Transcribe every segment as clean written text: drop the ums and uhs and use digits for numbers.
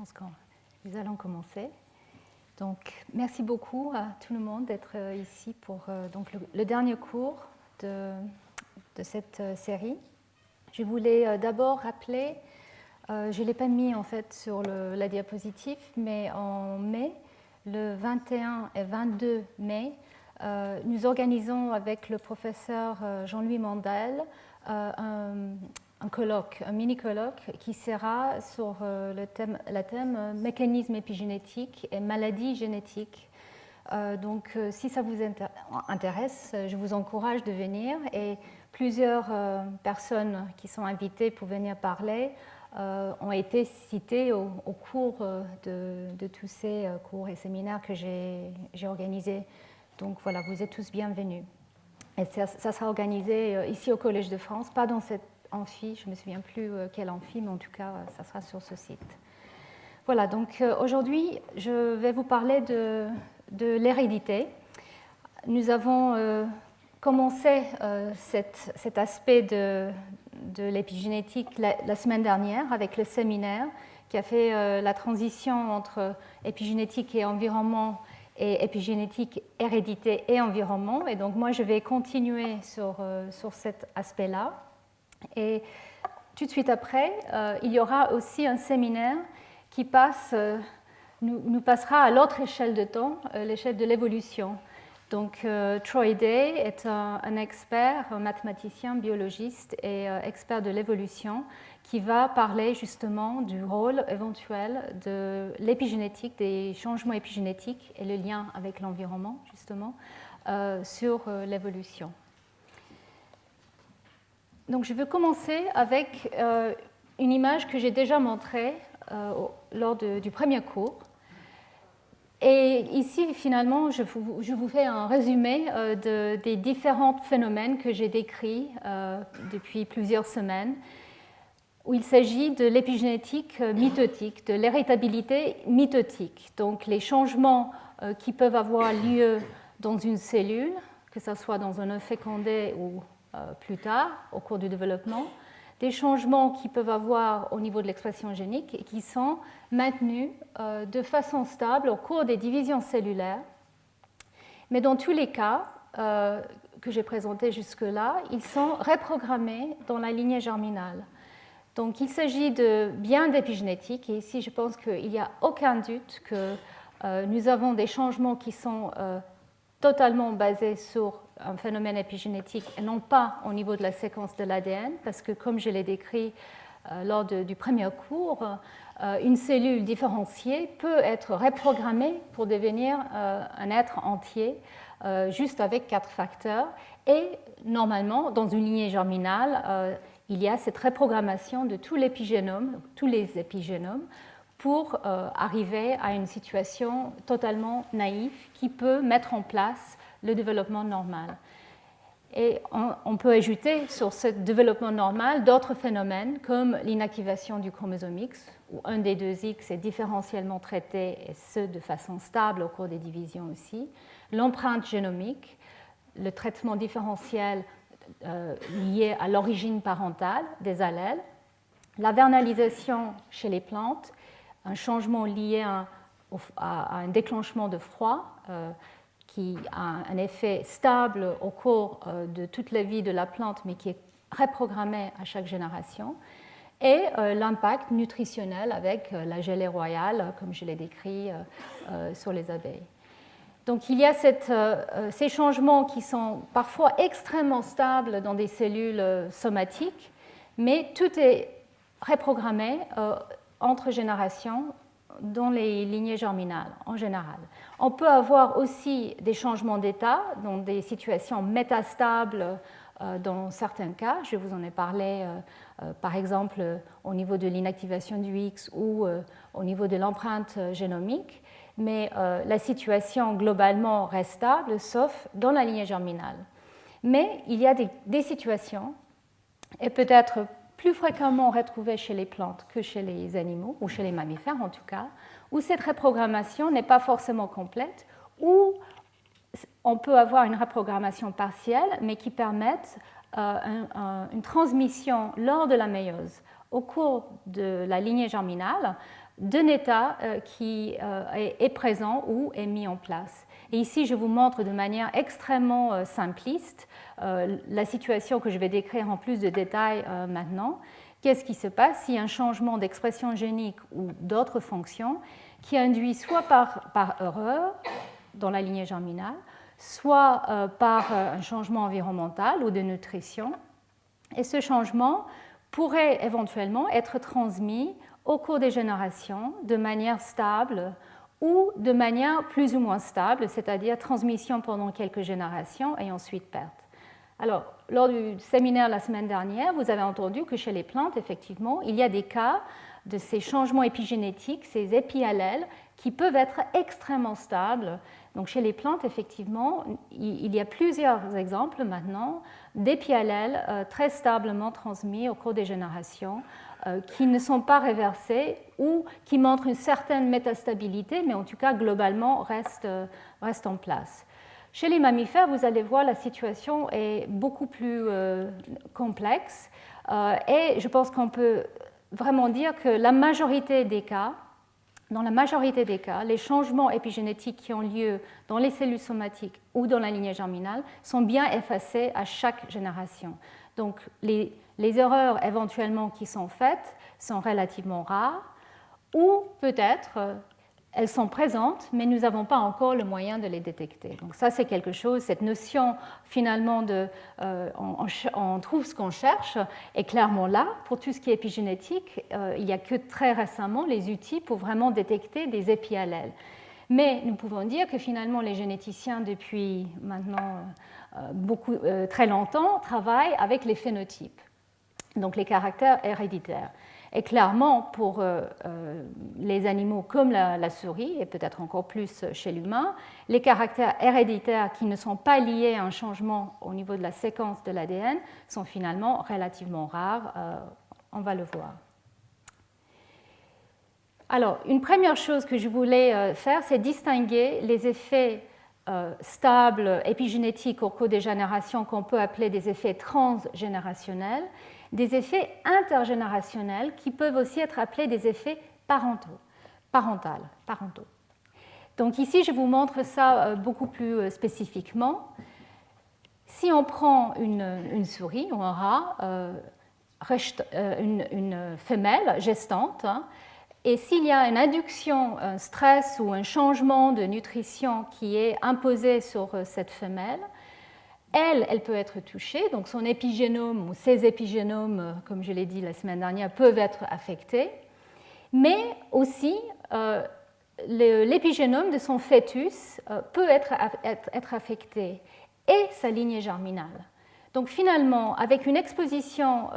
pense que nous allons commencer. Donc, merci beaucoup à tout le monde d'être ici pour donc le dernier cours de cette série. Je voulais d'abord rappeler, je ne l'ai pas mis en fait sur la diapositive, mais en mai, le 21 et 22 mai, nous organisons avec le professeur Jean-Louis Mandel un colloque, un mini-colloque qui sera sur le thème mécanisme épigénétique et maladies génétiques. Donc, si ça vous intéresse, je vous encourage de venir et plusieurs personnes qui sont invitées pour venir parler ont été citées au cours de tous ces cours et séminaires que j'ai organisés. Donc voilà, vous êtes tous bienvenus. Et ça sera organisé ici au Collège de France, pas dans cette amphi, je ne me souviens plus quel amphi, mais en tout cas, ça sera sur ce site. Voilà, donc aujourd'hui, je vais vous parler de l'hérédité. Nous avons commencé cet aspect de l'épigénétique la semaine dernière avec le séminaire qui a fait la transition entre épigénétique et environnement et épigénétique, hérédité et environnement. Et donc moi, je vais continuer sur cet aspect-là. Et tout de suite après, il y aura aussi un séminaire qui nous passera à l'autre échelle de temps, l'échelle de l'évolution. Donc Troy Day est un expert, un mathématicien, biologiste et expert de l'évolution qui va parler justement du rôle éventuel de l'épigénétique, des changements épigénétiques et le lien avec l'environnement justement sur l'évolution. Donc je vais commencer avec une image que j'ai déjà montrée lors du premier cours. Et ici, finalement, je vous fais un résumé des différents phénomènes que j'ai décrits depuis plusieurs semaines, où il s'agit de l'épigénétique mitotique, de l'héritabilité mitotique, donc les changements qui peuvent avoir lieu dans une cellule, que ce soit dans un œuf fécondé ou plus tard, au cours du développement, des changements qui peuvent avoir au niveau de l'expression génique et qui sont maintenus de façon stable au cours des divisions cellulaires. Mais dans tous les cas que j'ai présentés jusque-là, ils sont reprogrammés dans la lignée germinale. Donc il s'agit bien d'épigénétique, et ici je pense qu'il n'y a aucun doute que nous avons des changements qui sont totalement basés sur un phénomène épigénétique et non pas au niveau de la séquence de l'ADN, parce que comme je l'ai décrit lors du premier cours, une cellule différenciée peut être reprogrammée pour devenir un être entier juste avec 4 facteurs. Et normalement, dans une lignée germinale, il y a cette reprogrammation de tous les épigénomes pour arriver à une situation totalement naïve qui peut mettre en place le développement normal. Et on peut ajouter sur ce développement normal d'autres phénomènes comme l'inactivation du chromosome X, où un des deux X est différentiellement traité, et ce de façon stable au cours des divisions aussi, l'empreinte génomique, le traitement différentiel lié à l'origine parentale des allèles, la vernalisation chez les plantes, un changement lié à un déclenchement de froid qui a un effet stable au cours de toute la vie de la plante, mais qui est reprogrammé à chaque génération, et l'impact nutritionnel avec la gelée royale, comme je l'ai décrit sur les abeilles. Donc il y a ces changements qui sont parfois extrêmement stables dans des cellules somatiques, mais tout est reprogrammé entre générations dans les lignées germinales en général. On peut avoir aussi des changements d'état dans des situations métastables dans certains cas. Je vous en ai parlé par exemple au niveau de l'inactivation du X ou au niveau de l'empreinte génomique, mais la situation globalement reste stable sauf dans la lignée germinale. Mais il y a des situations, et peut-être plus fréquemment retrouvées chez les plantes que chez les animaux, ou chez les mammifères en tout cas, où cette reprogrammation n'est pas forcément complète, où on peut avoir une reprogrammation partielle, mais qui permettent une transmission lors de la méiose au cours de la lignée germinale d'un état qui est présent ou est mis en place. Et ici, je vous montre de manière extrêmement simpliste la situation que je vais décrire en plus de détails maintenant. Qu'est-ce qui se passe si un changement d'expression génique ou d'autres fonctions qui induit soit par erreur dans la lignée germinale, soit par un changement environnemental ou de nutrition. Et ce changement pourrait éventuellement être transmis au cours des générations de manière stable ou de manière plus ou moins stable, c'est-à-dire transmission pendant quelques générations et ensuite perte. Alors, lors du séminaire la semaine dernière, vous avez entendu que chez les plantes, effectivement, il y a des cas de ces changements épigénétiques, ces épiallèles, qui peuvent être extrêmement stables. Donc, chez les plantes, effectivement, il y a plusieurs exemples maintenant d'épiallèles très stablement transmis au cours des générations, qui ne sont pas réversés ou qui montrent une certaine métastabilité, mais en tout cas, globalement, restent en place. Chez les mammifères, vous allez voir, la situation est beaucoup plus complexe et je pense qu'on peut vraiment dire que dans la majorité des cas, les changements épigénétiques qui ont lieu dans les cellules somatiques ou dans la lignée germinale sont bien effacés à chaque génération. Donc, les erreurs éventuellement qui sont faites sont relativement rares ou peut-être elles sont présentes, mais nous n'avons pas encore le moyen de les détecter. Donc ça, c'est quelque chose, cette notion finalement on trouve ce qu'on cherche est clairement là. Pour tout ce qui est épigénétique, il n'y a que très récemment les outils pour vraiment détecter des épiallèles. Mais nous pouvons dire que finalement, les généticiens, depuis maintenant très longtemps, travaillent avec les phénotypes, donc les caractères héréditaires. Et clairement, pour les animaux comme la souris, et peut-être encore plus chez l'humain, les caractères héréditaires qui ne sont pas liés à un changement au niveau de la séquence de l'ADN sont finalement relativement rares. On va le voir. Alors, une première chose que je voulais faire, c'est distinguer les effets stables épigénétiques au cours des générations qu'on peut appeler des effets transgénérationnels, des effets intergénérationnels qui peuvent aussi être appelés des effets parentaux. Donc ici, je vous montre ça beaucoup plus spécifiquement. Si on prend une souris ou un rat, une femelle gestante, et s'il y a une induction, un stress ou un changement de nutrition qui est imposé sur cette femelle, elle peut être touchée, donc son épigénome ou ses épigénomes, comme je l'ai dit la semaine dernière, peuvent être affectés, mais aussi l'épigénome de son fœtus peut être affecté et sa lignée germinale. Donc finalement, avec une exposition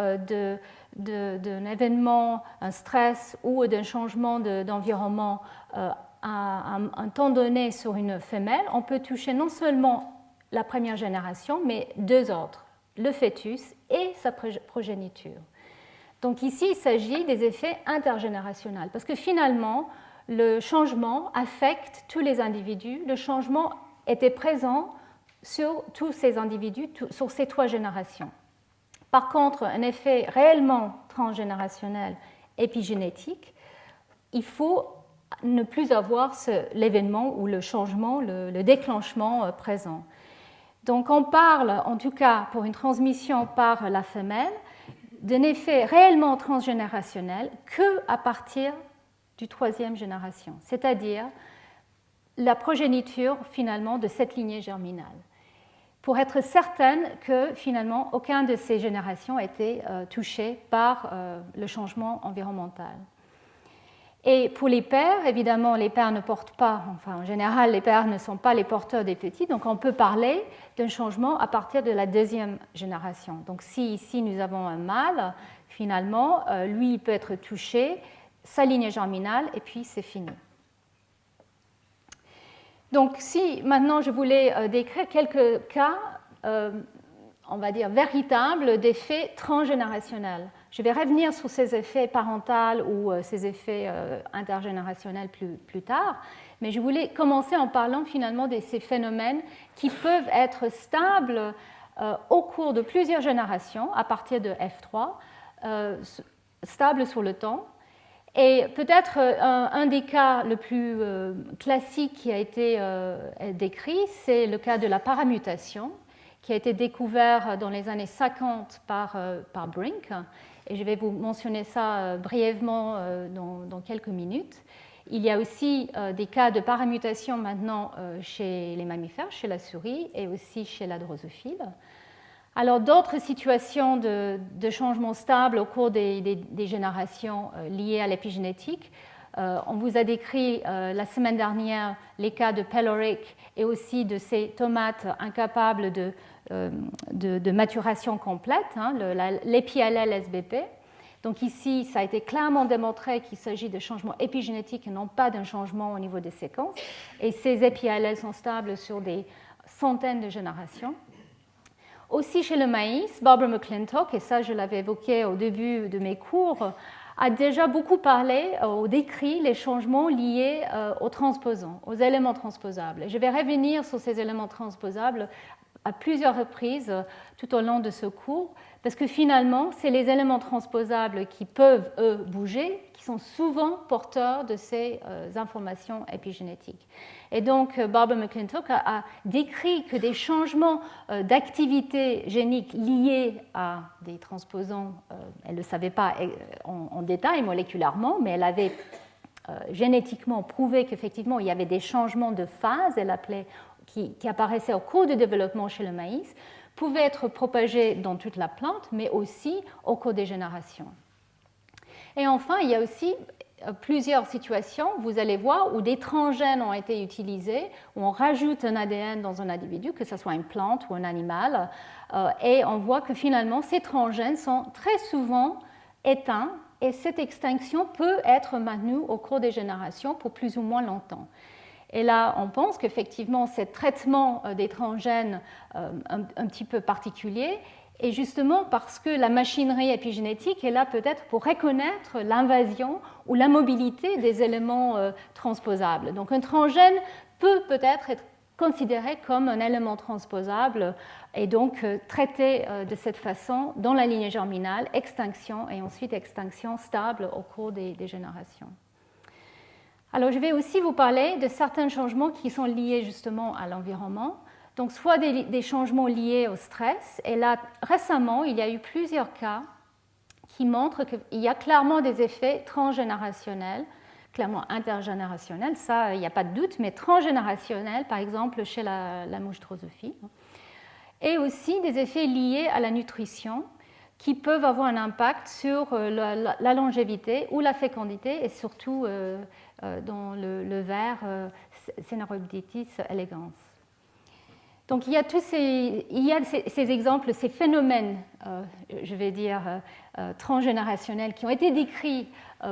d'un événement, un stress ou d'un changement d'environnement à un temps donné sur une femelle, on peut toucher non seulement la première génération, mais deux autres, le fœtus et sa progéniture. Donc ici, il s'agit des effets intergénérationnels, parce que finalement, le changement affecte tous les individus. Le changement était présent sur tous ces individus, sur ces trois générations. Par contre, un effet réellement transgénérationnel épigénétique, il faut ne plus avoir l'événement ou le changement, le déclenchement présent. Donc on parle, en tout cas pour une transmission par la femelle, d'un effet réellement transgénérationnel qu'à partir du troisième génération, c'est-à-dire la progéniture finalement de cette lignée germinale, pour être certaine que finalement aucune de ces générations a été touchée par le changement environnemental. Et pour les pères, évidemment, les pères ne portent pas, enfin en général, les pères ne sont pas les porteurs des petits, donc on peut parler d'un changement à partir de la deuxième génération. Donc si ici nous avons un mâle, finalement, lui, il peut être touché, sa lignée germinale, et puis c'est fini. Donc si maintenant je voulais décrire quelques cas, on va dire, véritables d'effets transgénérationnels. Je vais revenir sur ces effets parentaux ou ces effets intergénérationnels plus tard, mais je voulais commencer en parlant finalement de ces phénomènes qui peuvent être stables au cours de plusieurs générations, à partir de F3, stables sur le temps, Et peut-être un des cas le plus classique qui a été décrit, c'est le cas de la paramutation, qui a été découvert dans les années 50 par Brink. Et je vais vous mentionner ça brièvement dans quelques minutes. Il y a aussi des cas de paramutation maintenant chez les mammifères, chez la souris et aussi chez la drosophile. Alors d'autres situations de changement stable au cours des générations liées à l'épigénétique, on vous a décrit la semaine dernière les cas de pyloric et aussi de ces tomates incapables de maturation complète, hein, l'épi-allèle SBP. Donc ici, ça a été clairement démontré qu'il s'agit de changements épigénétiques et non pas d'un changement au niveau des séquences. Et ces épi-allèles sont stables sur des centaines de générations. Aussi chez le maïs, Barbara McClintock, et ça je l'avais évoqué au début de mes cours, a déjà beaucoup parlé ou décrit les changements liés aux transposants, aux éléments transposables. Et je vais revenir sur ces éléments transposables à plusieurs reprises tout au long de ce cours, parce que finalement, c'est les éléments transposables qui peuvent, eux, bouger, qui sont souvent porteurs de ces informations épigénétiques. Et donc, Barbara McClintock a décrit que des changements d'activité génique liés à des transposants, elle ne le savait pas en détail moléculairement, mais elle avait génétiquement prouvé qu'effectivement, il y avait des changements de phase, elle appelait, qui apparaissaient au cours du développement chez le maïs, pouvaient être propagés dans toute la plante, mais aussi au cours des générations. Et enfin, il y a aussi plusieurs situations, vous allez voir, où des transgènes ont été utilisés, où on rajoute un ADN dans un individu, que ce soit une plante ou un animal, et on voit que finalement, ces transgènes sont très souvent éteints, et cette extinction peut être maintenue au cours des générations pour plus ou moins longtemps. Et là, on pense qu'effectivement, ce traitement des transgènes un petit peu particulier est justement parce que la machinerie épigénétique est là peut-être pour reconnaître l'invasion ou la mobilité des éléments transposables. Donc un transgène peut peut-être être considéré comme un élément transposable et donc traité de cette façon dans la lignée germinale, extinction et ensuite extinction stable au cours des générations. Alors, je vais aussi vous parler de certains changements qui sont liés justement à l'environnement. Donc, soit des changements liés au stress. Et là, récemment, il y a eu plusieurs cas qui montrent qu'il y a clairement des effets transgénérationnels, clairement intergénérationnels, ça, il n'y a pas de doute, mais transgénérationnels, par exemple, chez la mouche drosophile. Et aussi des effets liés à la nutrition, qui peuvent avoir un impact sur la longévité ou la fécondité et surtout dans le ver Caenorhabditis elegans. Donc il y a ces exemples, ces phénomènes, je vais dire, transgénérationnels qui ont été décrits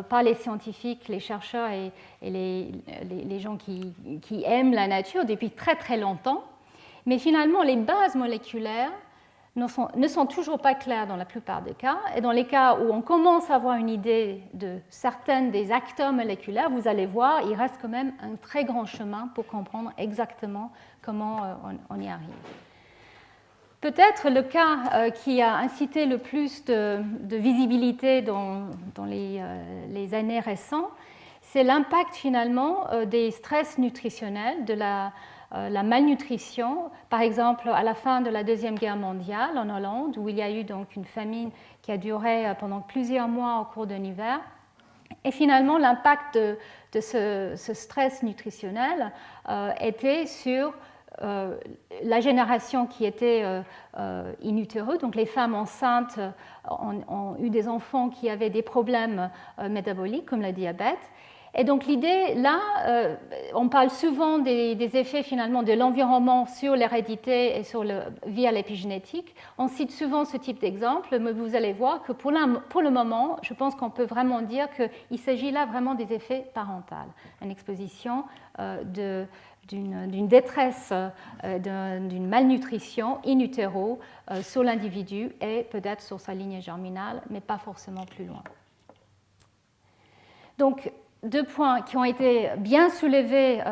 par les scientifiques, les chercheurs et les gens qui aiment la nature depuis très très longtemps. Mais finalement, les bases moléculaires ne sont toujours pas claires dans la plupart des cas. Et dans les cas où on commence à avoir une idée de certains des acteurs moléculaires, vous allez voir, il reste quand même un très grand chemin pour comprendre exactement comment on y arrive. Peut-être le cas qui a incité le plus de visibilité dans les années récentes, c'est l'impact finalement des stress nutritionnels, de la malnutrition, par exemple à la fin de la Deuxième Guerre mondiale en Hollande, où il y a eu donc une famine qui a duré pendant plusieurs mois au cours d'un hiver. Et finalement, l'impact de ce stress nutritionnel était sur la génération qui était in utero, donc les femmes enceintes ont eu des enfants qui avaient des problèmes métaboliques comme le diabète. Et donc l'idée, là, on parle souvent des effets finalement de l'environnement sur l'hérédité et via l'épigénétique. On cite souvent ce type d'exemple, mais vous allez voir que pour le moment, je pense qu'on peut vraiment dire qu'il s'agit là vraiment des effets parentaux, une exposition d'une détresse, d'une malnutrition in utero sur l'individu et peut-être sur sa lignée germinale, mais pas forcément plus loin. Donc, deux points qui ont été bien soulevés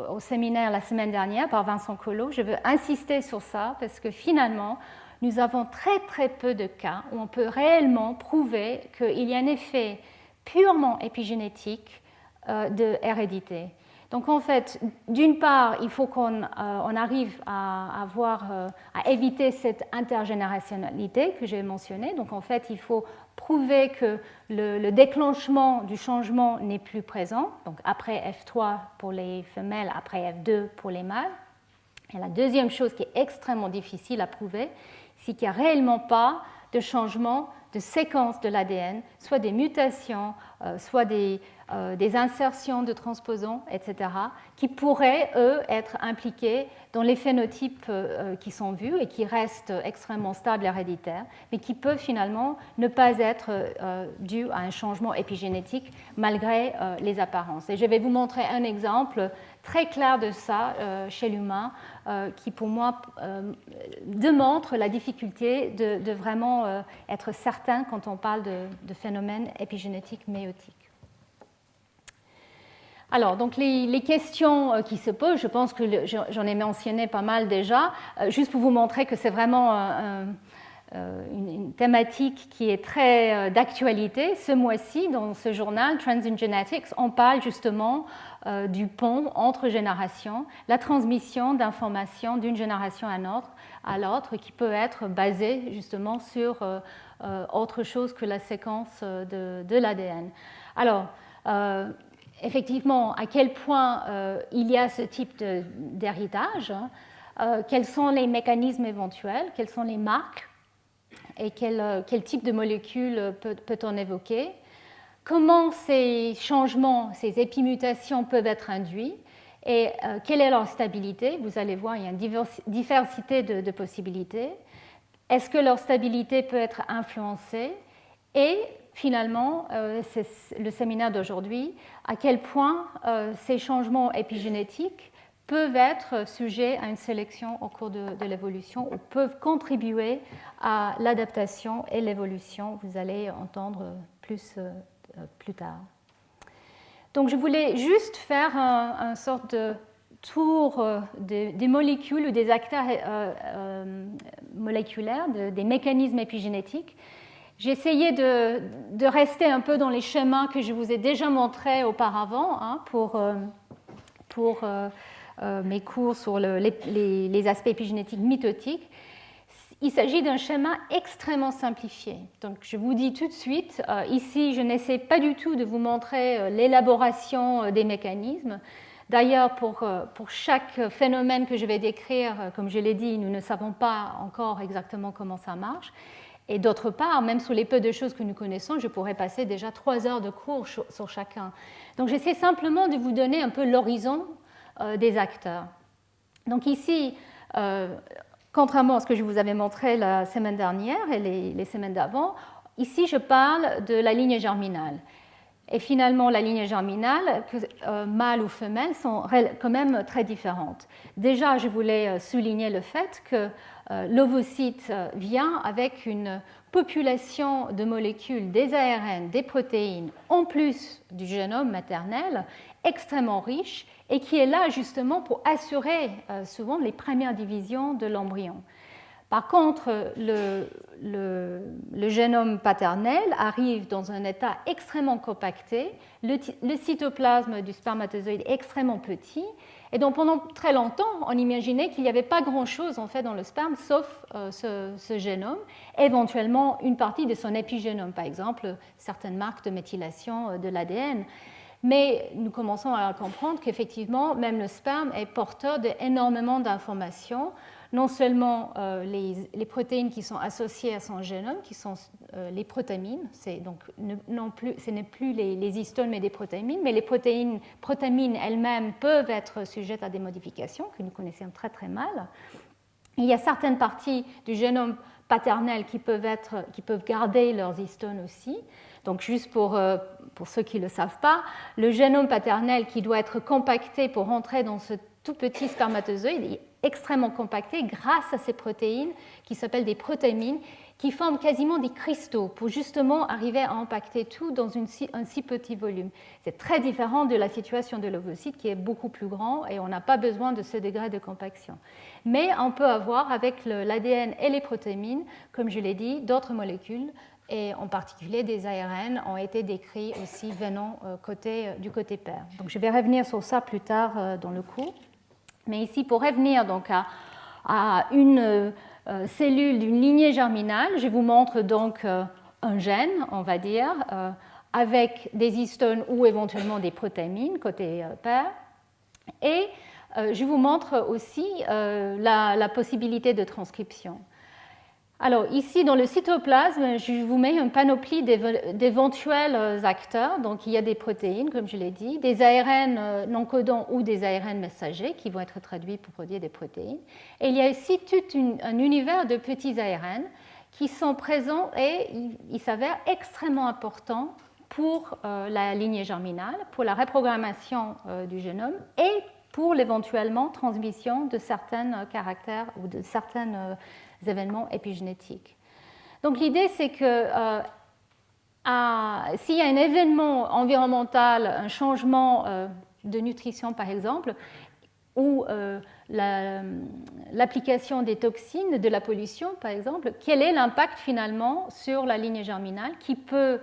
au séminaire la semaine dernière par Vincent Collot. Je veux insister sur ça parce que finalement, nous avons très très peu de cas où on peut réellement prouver qu'il y a un effet purement épigénétique de hérédité. Donc en fait, d'une part, il faut qu'on arrive à éviter cette intergénérationnalité que j'ai mentionnée. Donc en fait, il faut prouver que le déclenchement du changement n'est plus présent. Donc après F3 pour les femelles, après F2 pour les mâles. Et la deuxième chose qui est extrêmement difficile à prouver, c'est qu'il n'y a réellement pas de changement de séquence de l'ADN, soit des mutations, soit des insertions de transposons, etc., qui pourraient, eux, être impliqués dans les phénotypes qui sont vus et qui restent extrêmement stables et héréditaires, mais qui peuvent finalement ne pas être dus à un changement épigénétique malgré les apparences. Et je vais vous montrer un exemple très clair de ça chez l'humain, qui pour moi démontre la difficulté de vraiment être certain quand on parle de phénomènes épigénétiques méiotiques. Alors, donc les questions qui se posent, je pense que j'en ai mentionné pas mal déjà, juste pour vous montrer que c'est vraiment une thématique qui est très d'actualité. Ce mois-ci, dans ce journal, Trends in Genetics, on parle justement du pont entre générations, la transmission d'informations d'une génération à l'autre, qui peut être basée justement sur autre chose que la séquence de l'ADN. Alors, effectivement, à quel point il y a ce type d'héritage, quels sont les mécanismes éventuels, quelles sont les marques et quel type de molécules peut-on évoquer, comment ces changements, ces épimutations peuvent être induits et quelle est leur stabilité. Vous allez voir, il y a une diversité de possibilités. Est-ce que leur stabilité peut être influencée? Et finalement, c'est le séminaire d'aujourd'hui, à quel point ces changements épigénétiques peuvent être sujets à une sélection au cours de l'évolution ou peuvent contribuer à l'adaptation et l'évolution. Vous allez entendre plus tard. Donc je voulais juste faire un sorte de tour des molécules ou des acteurs moléculaires, des mécanismes épigénétiques. J'ai essayé de rester un peu dans les schémas que je vous ai déjà montrés auparavant pour mes cours sur les aspects épigénétiques mitotiques. Il s'agit d'un schéma extrêmement simplifié. Donc, je vous dis tout de suite, ici, je n'essaie pas du tout de vous montrer l'élaboration des mécanismes. D'ailleurs, pour chaque phénomène que je vais décrire, comme je l'ai dit, nous ne savons pas encore exactement comment ça marche. Et d'autre part, même sur les peu de choses que nous connaissons, je pourrais passer déjà 3 heures de cours sur chacun. Donc, j'essaie simplement de vous donner un peu l'horizon des acteurs. Donc ici, contrairement à ce que je vous avais montré la semaine dernière et les semaines d'avant, ici je parle de la ligne germinale. Et finalement, la ligne germinale, mâle ou femelle, sont quand même très différentes. Déjà, je voulais souligner le fait que l'ovocyte vient avec une population de molécules, des ARN, des protéines, en plus du génome maternel, extrêmement riche et qui est là justement pour assurer souvent les premières divisions de l'embryon. Par contre, le génome paternel arrive dans un état extrêmement compacté, le cytoplasme du spermatozoïde est extrêmement petit, et donc pendant très longtemps, on imaginait qu'il n'y avait pas grand-chose en fait dans le sperme, sauf ce génome, éventuellement une partie de son épigénome, par exemple certaines marques de méthylation de l'ADN. Mais nous commençons à comprendre qu'effectivement, même le sperme est porteur d'énormément d'informations, non seulement les protéines qui sont associées à son génome, qui sont les protamines, donc ce n'est plus les histones mais des protamines, mais les protamines elles-mêmes peuvent être sujettes à des modifications que nous connaissons très très mal. Il y a certaines parties du génome paternel qui peuvent garder leurs histones aussi. Donc juste pour ceux qui ne le savent pas, le génome paternel qui doit être compacté pour rentrer dans ce tout petit spermatozoïde est extrêmement compacté grâce à ces protéines qui s'appellent des protamines qui forment quasiment des cristaux pour justement arriver à impacter tout dans un si petit volume. C'est très différent de la situation de l'ovocyte qui est beaucoup plus grand et on n'a pas besoin de ce degré de compaction. Mais on peut avoir avec l'ADN et les protéines, comme je l'ai dit, d'autres molécules et en particulier des ARN ont été décrits aussi venant du côté pair. Donc je vais revenir sur ça plus tard dans le cours. Mais ici, pour revenir donc à une cellule d'une lignée germinale, je vous montre donc un gène, on va dire, avec des histones ou éventuellement des protéines côté pair. Et je vous montre aussi la possibilité de transcription. Alors ici, dans le cytoplasme, je vous mets une panoplie d'éventuels acteurs. Donc il y a des protéines, comme je l'ai dit, des ARN non codants ou des ARN messagers qui vont être traduits pour produire des protéines. Et il y a aussi tout un univers de petits ARN qui sont présents et ils s'avèrent extrêmement importants pour la lignée germinale, pour la reprogrammation du génome et pour l'éventuellement transmission de certains caractères ou de certains événements épigénétiques. Donc l'idée, c'est que s'il y a un événement environnemental, un changement de nutrition par exemple, ou l'application des toxines, de la pollution par exemple, quel est l'impact finalement sur la lignée germinale qui peut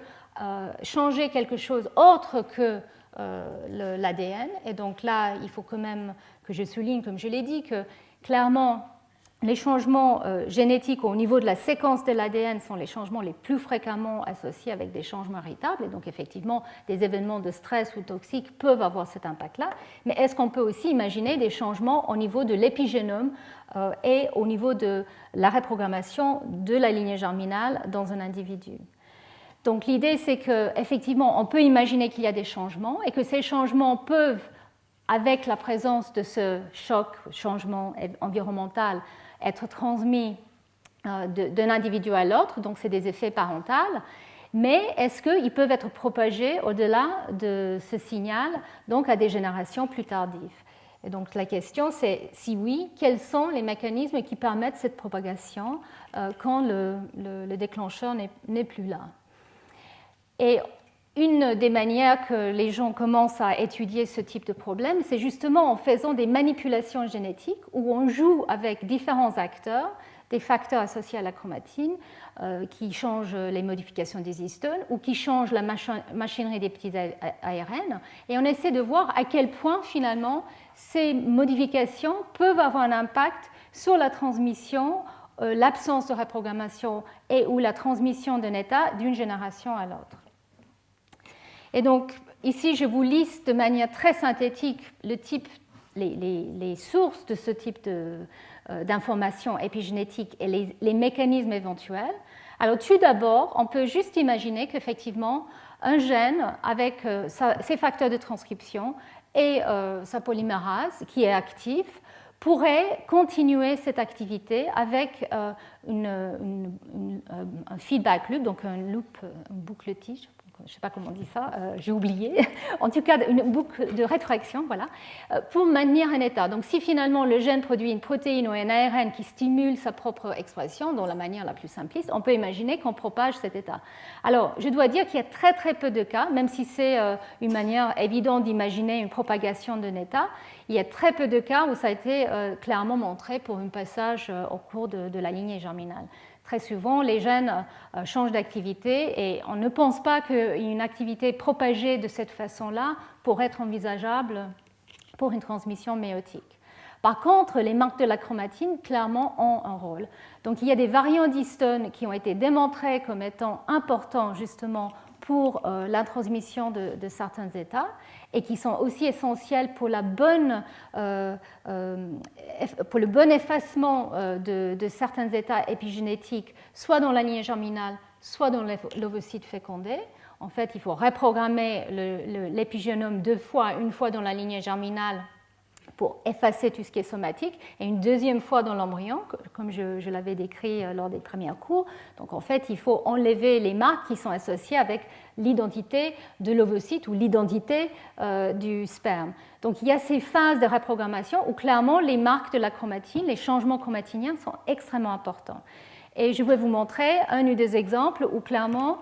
changer quelque chose autre que l'ADN. Et donc là, il faut quand même que je souligne, comme je l'ai dit, que clairement, les changements génétiques au niveau de la séquence de l'ADN sont les changements les plus fréquemment associés avec des changements héritables. Et donc, effectivement, des événements de stress ou toxiques peuvent avoir cet impact-là. Mais est-ce qu'on peut aussi imaginer des changements au niveau de l'épigénome et au niveau de la reprogrammation de la lignée germinale dans un individu? Donc, l'idée, c'est qu'effectivement, on peut imaginer qu'il y a des changements et que ces changements peuvent, avec la présence de ce changement environnemental, être transmis d'un individu à l'autre, donc c'est des effets parentaux, mais est-ce qu'ils peuvent être propagés au-delà de ce signal, donc à des générations plus tardives? Et donc la question c'est, si oui, quels sont les mécanismes qui permettent cette propagation quand le déclencheur n'est plus là? Et une des manières que les gens commencent à étudier ce type de problème, c'est justement en faisant des manipulations génétiques où on joue avec différents acteurs, des facteurs associés à la chromatine qui changent les modifications des histones ou qui changent la machinerie des petits ARN. Et on essaie de voir à quel point finalement ces modifications peuvent avoir un impact sur la transmission, l'absence de reprogrammation et ou la transmission d'un état d'une génération à l'autre. Et donc, ici, je vous liste de manière très synthétique les sources de ce type d'informations épigénétiques et les mécanismes éventuels. Alors, tout d'abord, on peut juste imaginer qu'effectivement, un gène avec ses facteurs de transcription et sa polymérase qui est actif pourrait continuer cette activité avec un feedback loop, donc une boucle-tige. Je ne sais pas comment on dit ça, j'ai oublié, en tout cas une boucle de rétroaction, voilà, pour maintenir un état. Donc si finalement le gène produit une protéine ou un ARN qui stimule sa propre expression, dans la manière la plus simpliste, on peut imaginer qu'on propage cet état. Alors je dois dire qu'il y a très très peu de cas, même si c'est une manière évidente d'imaginer une propagation d'un état, il y a très peu de cas où ça a été clairement montré pour un passage au cours de la lignée germinale. Très souvent, les gènes changent d'activité et on ne pense pas qu'une activité propagée de cette façon-là pourrait être envisageable pour une transmission méiotique. Par contre, les marques de la chromatine, clairement, ont un rôle. Donc, il y a des variants d'histones qui ont été démontrés comme étant importants, justement, pour la transmission de certains états et qui sont aussi essentiels pour le bon effacement de certains états épigénétiques, soit dans la lignée germinale, soit dans l'ovocyte fécondé. En fait, il faut reprogrammer l'épigénome deux fois, une fois dans la lignée germinale pour effacer tout ce qui est somatique, et une deuxième fois dans l'embryon, comme je l'avais décrit lors des premiers cours. Donc en fait, il faut enlever les marques qui sont associées avec l'identité de l'ovocyte ou l'identité du sperme. Donc il y a ces phases de reprogrammation où clairement les marques de la chromatine, les changements chromatiniens sont extrêmement importants. Et je vais vous montrer un ou deux exemples où clairement,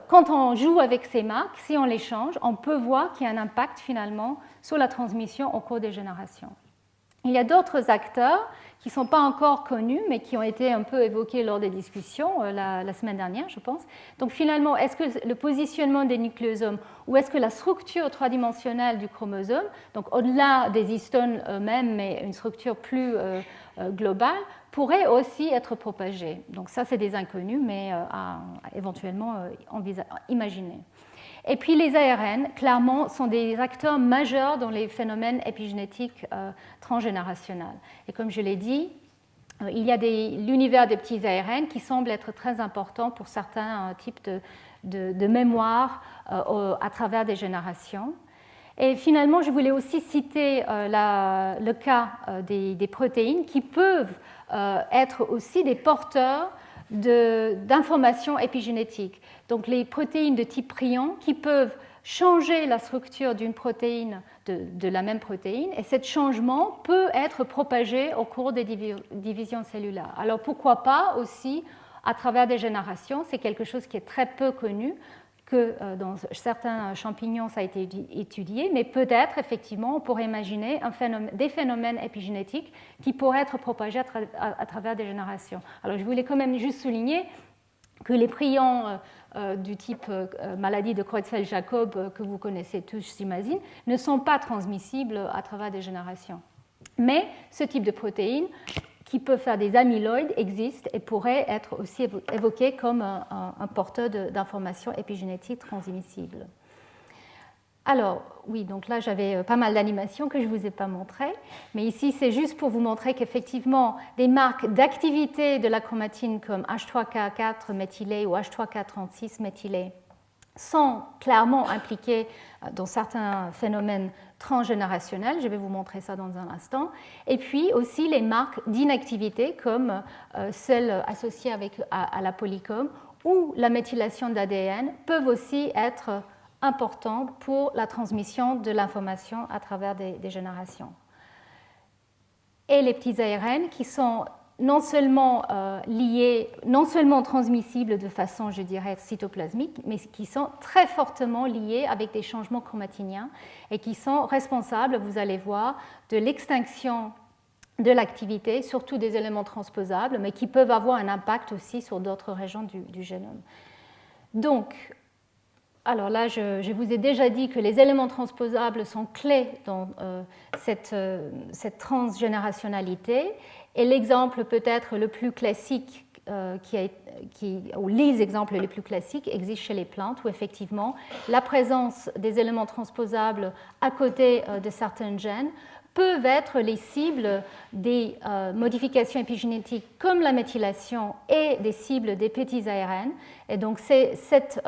quand on joue avec ces marques, si on les change, on peut voir qu'il y a un impact finalement sur la transmission au cours des générations. Il y a d'autres acteurs qui ne sont pas encore connus, mais qui ont été un peu évoqués lors des discussions la semaine dernière, je pense. Donc finalement, est-ce que le positionnement des nucléosomes ou est-ce que la structure trois-dimensionnelle du chromosome, donc au-delà des histones eux-mêmes, mais une structure plus globale, pourrait aussi être propagée? Donc ça, c'est des inconnus, mais à éventuellement imaginer. Et puis les ARN, clairement, sont des acteurs majeurs dans les phénomènes épigénétiques transgénérationnels. Et comme je l'ai dit, il y a l'univers des petits ARN qui semble être très important pour certains types de mémoire à travers des générations. Et finalement, je voulais aussi citer le cas des protéines qui peuvent être aussi des porteurs d'informations épigénétiques. Donc les protéines de type prion qui peuvent changer la structure d'une protéine, de la même protéine, et ce changement peut être propagé au cours des divisions cellulaires. Alors pourquoi pas aussi à travers des générations, c'est quelque chose qui est très peu connu, que dans certains champignons ça a été étudié, mais peut-être effectivement on pourrait imaginer des phénomènes épigénétiques qui pourraient être propagés à travers des générations. Alors je voulais quand même juste souligner que les prions du type maladie de Creutzfeldt-Jakob que vous connaissez tous, j'imagine, ne sont pas transmissibles à travers des générations. Mais ce type de protéines qui peut faire des amyloïdes existe et pourrait être aussi évoqué comme un porteur d'informations épigénétiques transmissibles. Alors, oui, donc là j'avais pas mal d'animations que je ne vous ai pas montrées, mais ici c'est juste pour vous montrer qu'effectivement des marques d'activité de la chromatine comme H3K4 méthylé ou H3K36 méthylé sont clairement impliquées dans certains phénomènes transgénérationnels, je vais vous montrer ça dans un instant, et puis aussi les marques d'inactivité comme celles associées à la polycom ou la méthylation d'ADN peuvent aussi être importants pour la transmission de l'information à travers des générations. Et les petits ARN qui sont non seulement transmissibles de façon, je dirais, cytoplasmique, mais qui sont très fortement liés avec des changements chromatiniens et qui sont responsables, vous allez voir, de l'extinction de l'activité, surtout des éléments transposables, mais qui peuvent avoir un impact aussi sur d'autres régions du génome. Donc, alors là, je vous ai déjà dit que les éléments transposables sont clés dans cette transgénérationnalité. Et l'exemple peut-être le plus classique, ou les exemples les plus classiques existent chez les plantes, où effectivement la présence des éléments transposables à côté de certains gènes peuvent être les cibles des modifications épigénétiques comme la méthylation et des cibles des petits ARN. Et donc c'est cette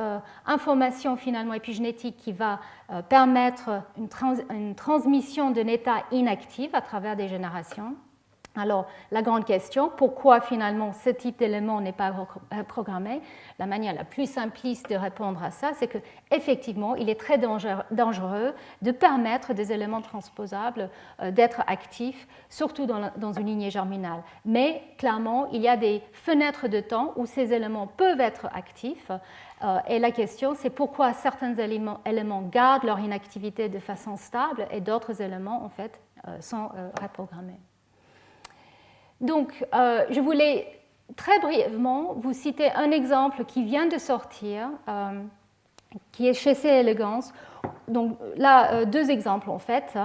information finalement épigénétique qui va permettre une transmission d'un état inactif à travers des générations. Alors, la grande question, pourquoi finalement ce type d'élément n'est pas programmé? La manière la plus simpliste de répondre à ça, c'est qu'effectivement, il est très dangereux de permettre des éléments transposables d'être actifs, surtout dans une lignée germinale. Mais clairement, il y a des fenêtres de temps où ces éléments peuvent être actifs. Et la question, c'est pourquoi certains éléments gardent leur inactivité de façon stable et d'autres éléments, en fait, sont reprogrammés. Donc, je voulais très brièvement vous citer un exemple qui vient de sortir, qui est chez C. elegans. Donc là, deux exemples en fait,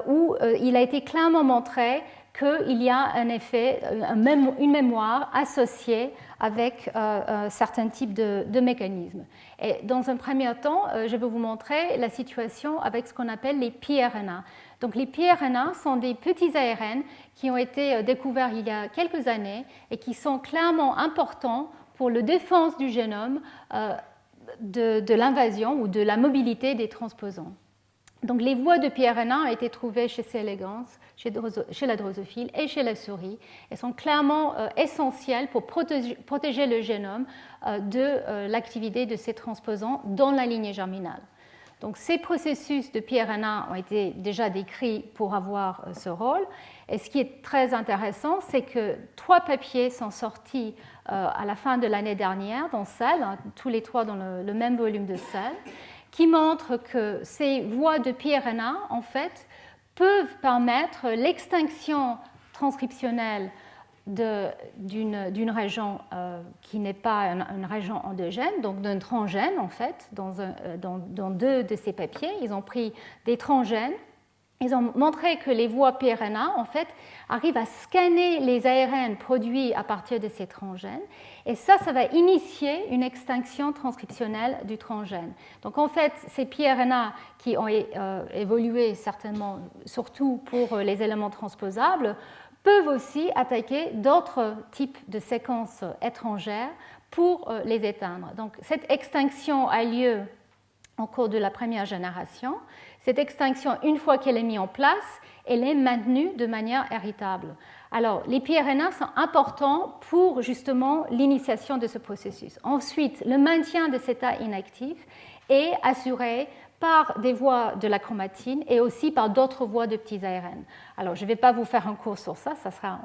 où il a été clairement montré qu'il y a un effet, une mémoire associée avec certains types de mécanismes. Et dans un premier temps, je vais vous montrer la situation avec ce qu'on appelle les pRNA. Donc les pRNA sont des petits ARN qui ont été découverts il y a quelques années et qui sont clairement importants pour la défense du génome de l'invasion ou de la mobilité des transposons. Donc les voies de pRNA ont été trouvées chez C. elegans, chez la drosophile et chez la souris et sont clairement essentielles pour protéger le génome de l'activité de ces transposons dans la lignée germinale. Donc, ces processus de pRNA ont été déjà décrits pour avoir ce rôle. Et ce qui est très intéressant, c'est que 3 papiers sont sortis à la fin de l'année dernière dans Cell, tous les trois dans le même volume de Cell, qui montre que ces voies de pRNA, en fait, peuvent permettre l'extinction transcriptionnelle d'une région qui n'est pas une région endogène, donc d'un transgène, en fait, dans deux de ces papiers. Ils ont pris des transgènes. Ils ont montré que les voies pRNA, en fait, arrivent à scanner les ARN produits à partir de ces transgènes. Et ça va initier une extinction transcriptionnelle du transgène. Donc, en fait, ces pRNA qui ont évolué certainement, surtout pour les éléments transposables, peuvent aussi attaquer d'autres types de séquences étrangères pour les éteindre. Donc, cette extinction a lieu au cours de la première génération. Cette extinction, une fois qu'elle est mise en place, elle est maintenue de manière héritable. Alors, les pRNA sont importants pour justement l'initiation de ce processus. Ensuite, le maintien de cet état inactif est assuré par des voies de la chromatine et aussi par d'autres voies de petits ARN. Alors, je ne vais pas vous faire un cours sur ça, ça sera,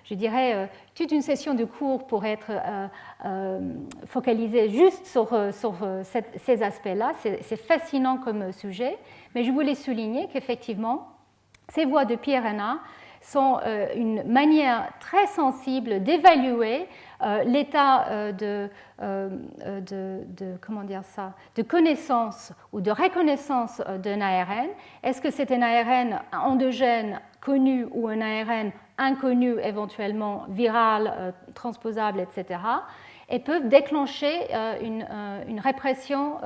je dirais, toute une session de cours pour être focalisée juste sur ces aspects-là. C'est fascinant comme sujet, mais je voulais souligner qu'effectivement, ces voies de pRNA sont une manière très sensible d'évaluer l'état de connaissance ou de reconnaissance d'un ARN. Est-ce que c'est un ARN endogène connu ou un ARN inconnu, éventuellement viral, transposable, etc. et peuvent déclencher une répression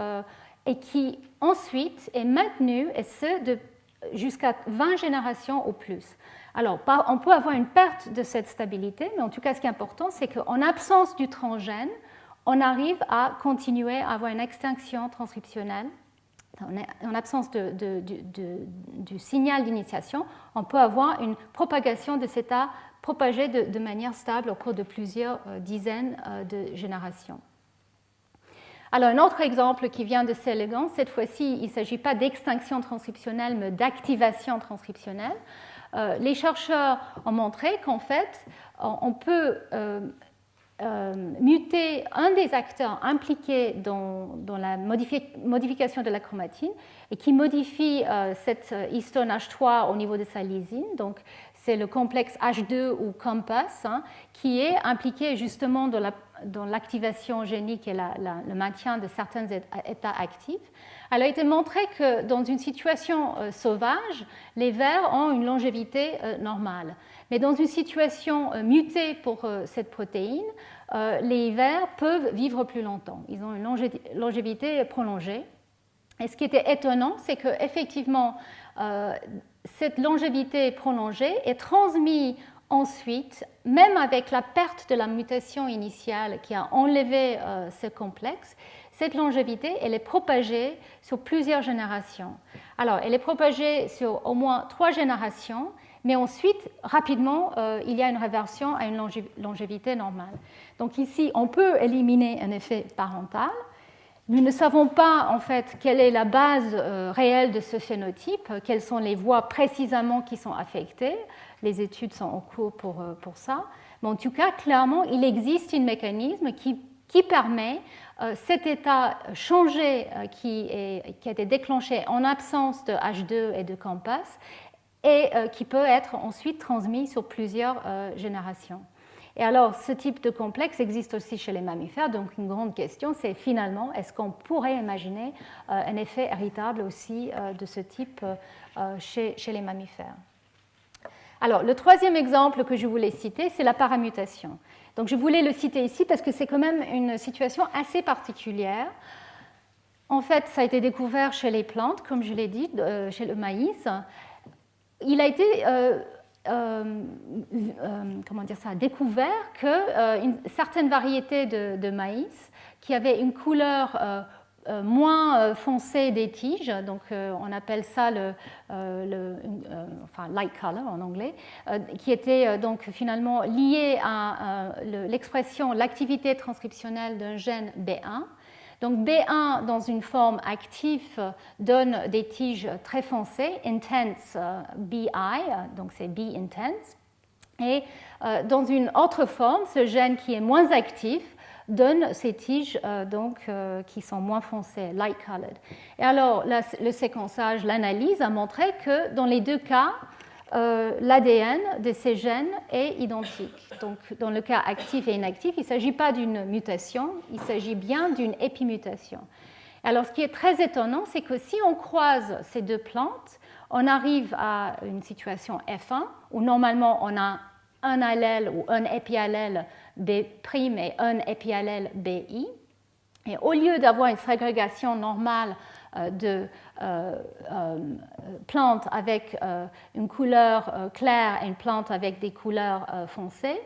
et qui ensuite est maintenue, et ce, jusqu'à 20 générations ou plus. Alors, on peut avoir une perte de cette stabilité, mais en tout cas, ce qui est important, c'est qu'en absence du transgène, on arrive à continuer à avoir une extinction transcriptionnelle. En absence du signal d'initiation, on peut avoir une propagation de cet état propagé de manière stable au cours de plusieurs dizaines de générations. Alors, un autre exemple qui vient de Selegan, cette fois-ci, il ne s'agit pas d'extinction transcriptionnelle, mais d'activation transcriptionnelle. Les chercheurs ont montré qu'en fait, on peut muter un des acteurs impliqués dans la modification de la chromatine et qui modifie cette histone H3 au niveau de sa lysine. Donc, c'est le complexe H2 ou COMPAS qui est impliqué justement dans l'activation génique et le maintien de certains états actifs. Il a été montré que dans une situation sauvage, les vers ont une longévité normale. Mais dans une situation mutée pour cette protéine, les vers peuvent vivre plus longtemps. Ils ont une longévité prolongée. Et ce qui était étonnant, c'est qu'effectivement, cette longévité prolongée est transmise ensuite, même avec la perte de la mutation initiale qui a enlevé ce complexe. Cette longévité, elle est propagée sur plusieurs générations. Alors, elle est propagée sur au moins 3 générations, mais ensuite, rapidement, il y a une réversion à une longévité normale. Donc ici, on peut éliminer un effet parental. Nous ne savons pas, en fait, quelle est la base réelle de ce phénotype, quelles sont les voies précisément qui sont affectées. Les études sont en cours pour ça. Mais en tout cas, clairement, il existe un mécanisme qui permet cet état changé qui a été déclenché en absence de H2 et de COMPAS et qui peut être ensuite transmis sur plusieurs générations. Et alors, ce type de complexe existe aussi chez les mammifères, donc une grande question, c'est finalement, est-ce qu'on pourrait imaginer un effet héritable aussi de ce type chez les mammifères? Alors, le troisième exemple que je voulais citer, c'est la paramutation. Donc, je voulais le citer ici parce que c'est quand même une situation assez particulière. En fait, ça a été découvert chez les plantes, comme je l'ai dit, chez le maïs. Il a été découvert qu'une certaine variété de maïs qui avait une couleur moins foncée des tiges, donc on appelle ça light color en anglais, qui était donc finalement lié à l'expression, l'activité transcriptionnelle d'un gène B1. Donc B1 dans une forme active donne des tiges très foncées, intense BI, donc c'est B intense. Et dans une autre forme, ce gène qui est moins actif donne ces tiges qui sont moins foncées, light colored. Et alors, le séquençage, l'analyse a montré que dans les deux cas, l'ADN de ces gènes est identique. Donc, dans le cas actif et inactif, il ne s'agit pas d'une mutation, il s'agit bien d'une épimutation. Alors, ce qui est très étonnant, c'est que si on croise ces deux plantes, on arrive à une situation F1 où normalement on a un allèle ou un épiallèle B' et un épiallèle BI. Et au lieu d'avoir une ségrégation normale de plantes avec une couleur claire et une plante avec des couleurs foncées,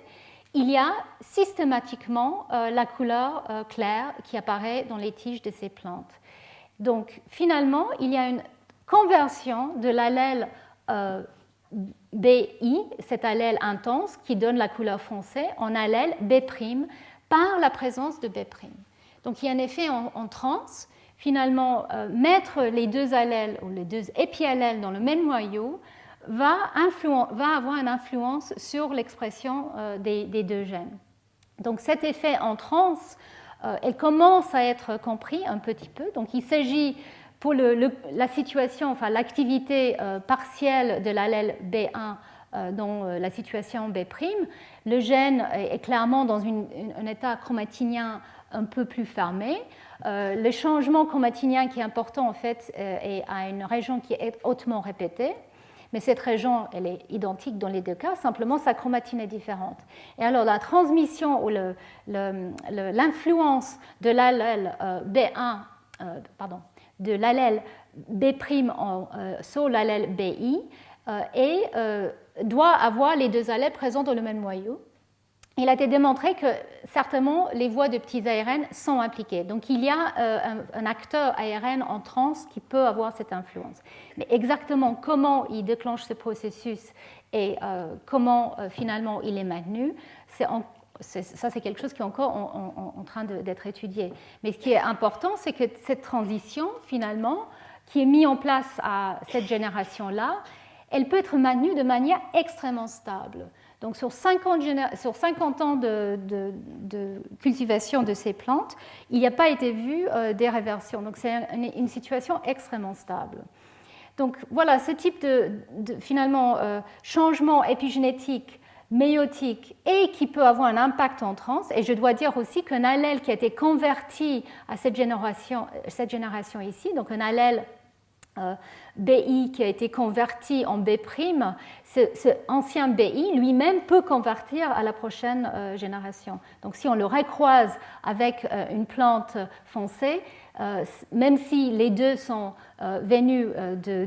il y a systématiquement la couleur claire qui apparaît dans les tiges de ces plantes. Donc finalement, il y a une conversion de l'allèle BI, cet allèle intense qui donne la couleur foncée, en allèle B' par la présence de B'. Donc il y a un effet en trans. Finalement, mettre les deux allèles ou les deux épiallèles dans le même noyau va avoir une influence sur l'expression des deux gènes. Donc cet effet en trans, elle commence à être compris un petit peu. Donc il s'agit pour la situation, enfin l'activité partielle de l'allèle B1 dans la situation B', le gène est clairement dans un état chromatinien un peu plus fermé. Le changement chromatinien qui est important en fait est à une région qui est hautement répétée. Mais cette région, elle est identique dans les deux cas, simplement sa chromatine est différente. Et alors la transmission ou l'influence de l'allèle B1, de l'allèle B' sur l'allèle BI doit avoir les deux allèles présents dans le même noyau. Il a été démontré que certainement les voies de petits ARN sont impliquées. Donc il y a un acteur ARN en trans qui peut avoir cette influence. Mais exactement comment il déclenche ce processus et comment finalement il est maintenu, ça c'est quelque chose qui est encore en train d'être étudié. Mais ce qui est important, c'est que cette transition finalement, qui est mise en place à cette génération-là, elle peut être maintenue de manière extrêmement stable. Donc sur 50 ans de cultivation de ces plantes, il n'y a pas été vu des réversions. Donc c'est une situation extrêmement stable. Donc voilà, ce type de finalement changement épigénétique, méiotique et qui peut avoir un impact en trans. Et je dois dire aussi qu'un allèle qui a été converti à cette génération ici, donc un allèle BI qui a été converti en B', ce ancien BI lui-même peut convertir à la prochaine génération. Donc si on le recroise avec une plante foncée, même si les deux sont venus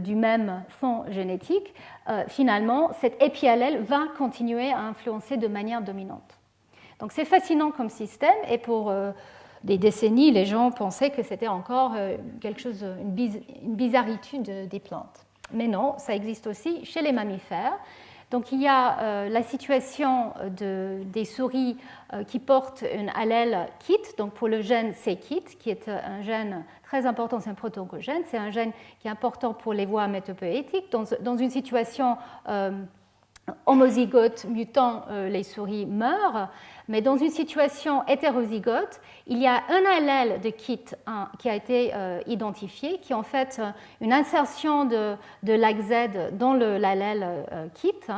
du même fond génétique, finalement cet épiallèle va continuer à influencer de manière dominante. Donc c'est fascinant comme système et pour des décennies, les gens pensaient que c'était encore quelque chose, une bizarritude des plantes. Mais non, ça existe aussi chez les mammifères. Donc il y a la situation des souris qui portent une allèle KIT, donc pour le gène c-KIT, qui est un gène très important, c'est un proto-oncogène, c'est un gène qui est important pour les voies hématopoïétiques. Dans une situation homozygote mutant, les souris meurent, mais dans une situation hétérozygote, il y a un allèle de KIT1 qui a été identifié, qui est en fait une insertion de l'AGZ dans l'allèle KIT,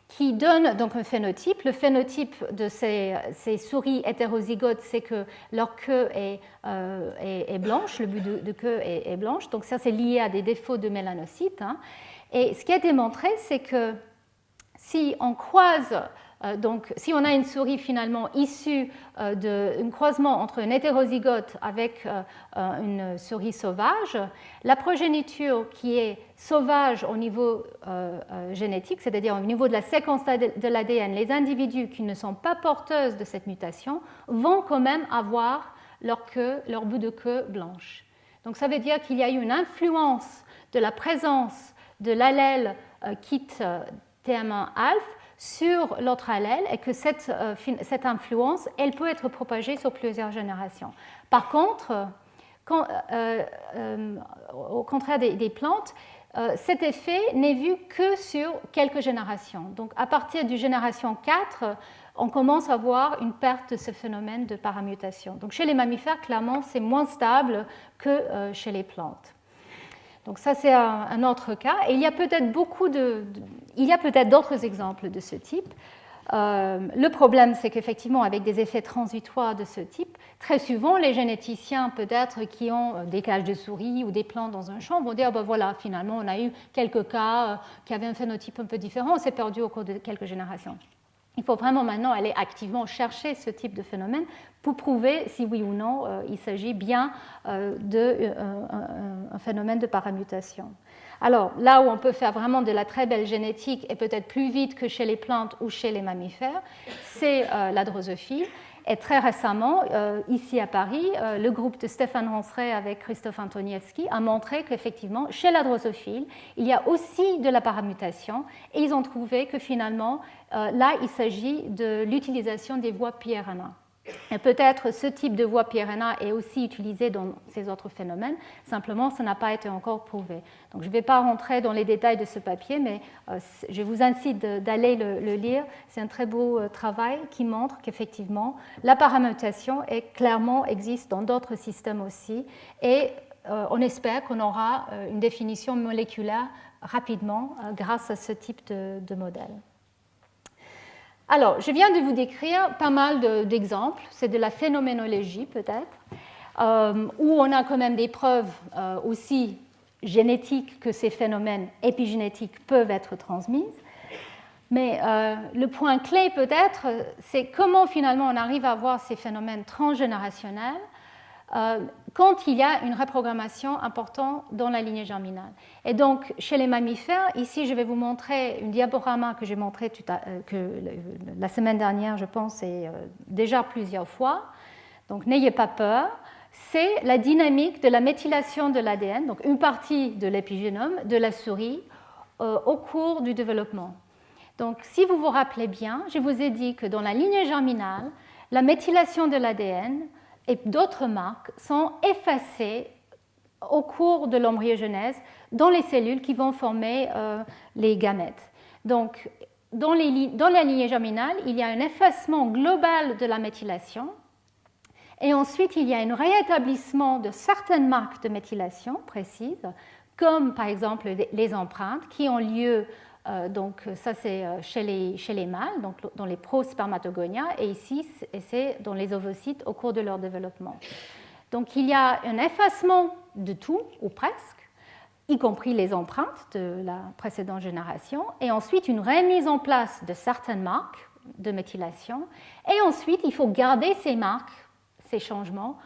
qui donne donc un phénotype. Le phénotype de ces souris hétérozygotes, c'est que leur queue est blanche, le but de queue est blanche, donc ça c'est lié à des défauts de mélanocytes. Et ce qui est démontré, c'est que si on croise, donc si on a une souris finalement issue d'un croisement entre un hétérozygote avec une souris sauvage, la progéniture qui est sauvage au niveau génétique, c'est-à-dire au niveau de la séquence de l'ADN, les individus qui ne sont pas porteuses de cette mutation vont quand même avoir leur bout de queue blanche. Donc ça veut dire qu'il y a eu une influence de la présence de l'allèle KIT TM1-alpha sur l'autre allèle et que cette influence, elle peut être propagée sur plusieurs générations. Par contre, au contraire des plantes, cet effet n'est vu que sur quelques générations. Donc à partir du génération 4, on commence à voir une perte de ce phénomène de paramutation. Donc chez les mammifères, clairement, c'est moins stable que chez les plantes. Donc ça, c'est un autre cas. Et il y a peut-être d'autres exemples de ce type. Le problème, c'est qu'effectivement, avec des effets transitoires de ce type, très souvent, les généticiens, peut-être qui ont des cages de souris ou des plantes dans un champ, vont dire, ben voilà, finalement, on a eu quelques cas qui avaient un phénotype un peu différent, on s'est perdu au cours de quelques générations. Il faut vraiment maintenant aller activement chercher ce type de phénomène pour prouver si oui ou non il s'agit bien d'un phénomène de paramutation. Alors là où on peut faire vraiment de la très belle génétique et peut-être plus vite que chez les plantes ou chez les mammifères, c'est la drosophile. Et très récemment, ici à Paris, le groupe de Stéphane Ranceret avec Christophe Antoniewski a montré qu'effectivement, chez la drosophile, il y a aussi de la paramutation et ils ont trouvé que finalement, là, il s'agit de l'utilisation des voies piRNA. Et peut-être ce type de voie piRNA est aussi utilisé dans ces autres phénomènes, simplement ça n'a pas été encore prouvé. Donc je ne vais pas rentrer dans les détails de ce papier, mais je vous incite d'aller le lire. C'est un très beau travail qui montre qu'effectivement la paramutation clairement existe dans d'autres systèmes aussi, et on espère qu'on aura une définition moléculaire rapidement grâce à ce type de modèle. Alors, je viens de vous décrire pas mal d'exemples, c'est de la phénoménologie peut-être, où on a quand même des preuves aussi génétiques que ces phénomènes épigénétiques peuvent être transmises. Mais le point clé peut-être, c'est comment finalement on arrive à voir ces phénomènes transgénérationnels quand il y a une reprogrammation importante dans la lignée germinale. Et donc, chez les mammifères, ici, je vais vous montrer une diaporama que j'ai montrée la semaine dernière, je pense, et déjà plusieurs fois. Donc, n'ayez pas peur. C'est la dynamique de la méthylation de l'ADN, donc une partie de l'épigénome de la souris au cours du développement. Donc, si vous vous rappelez bien, je vous ai dit que dans la lignée germinale, la méthylation de l'ADN et d'autres marques sont effacées au cours de l'embryogenèse dans les cellules qui vont former les gamètes. Donc, dans la lignée germinale, il y a un effacement global de la méthylation et ensuite il y a un réétablissement de certaines marques de méthylation précises, comme par exemple les empreintes qui ont lieu. Donc ça c'est chez les mâles, donc dans les prospermatogonia, et ici c'est dans les ovocytes au cours de leur développement. Donc il y a un effacement de tout, ou presque, y compris les empreintes de la précédente génération, et ensuite une remise en place de certaines marques de méthylation, et ensuite il faut garder ces marques, ces changements,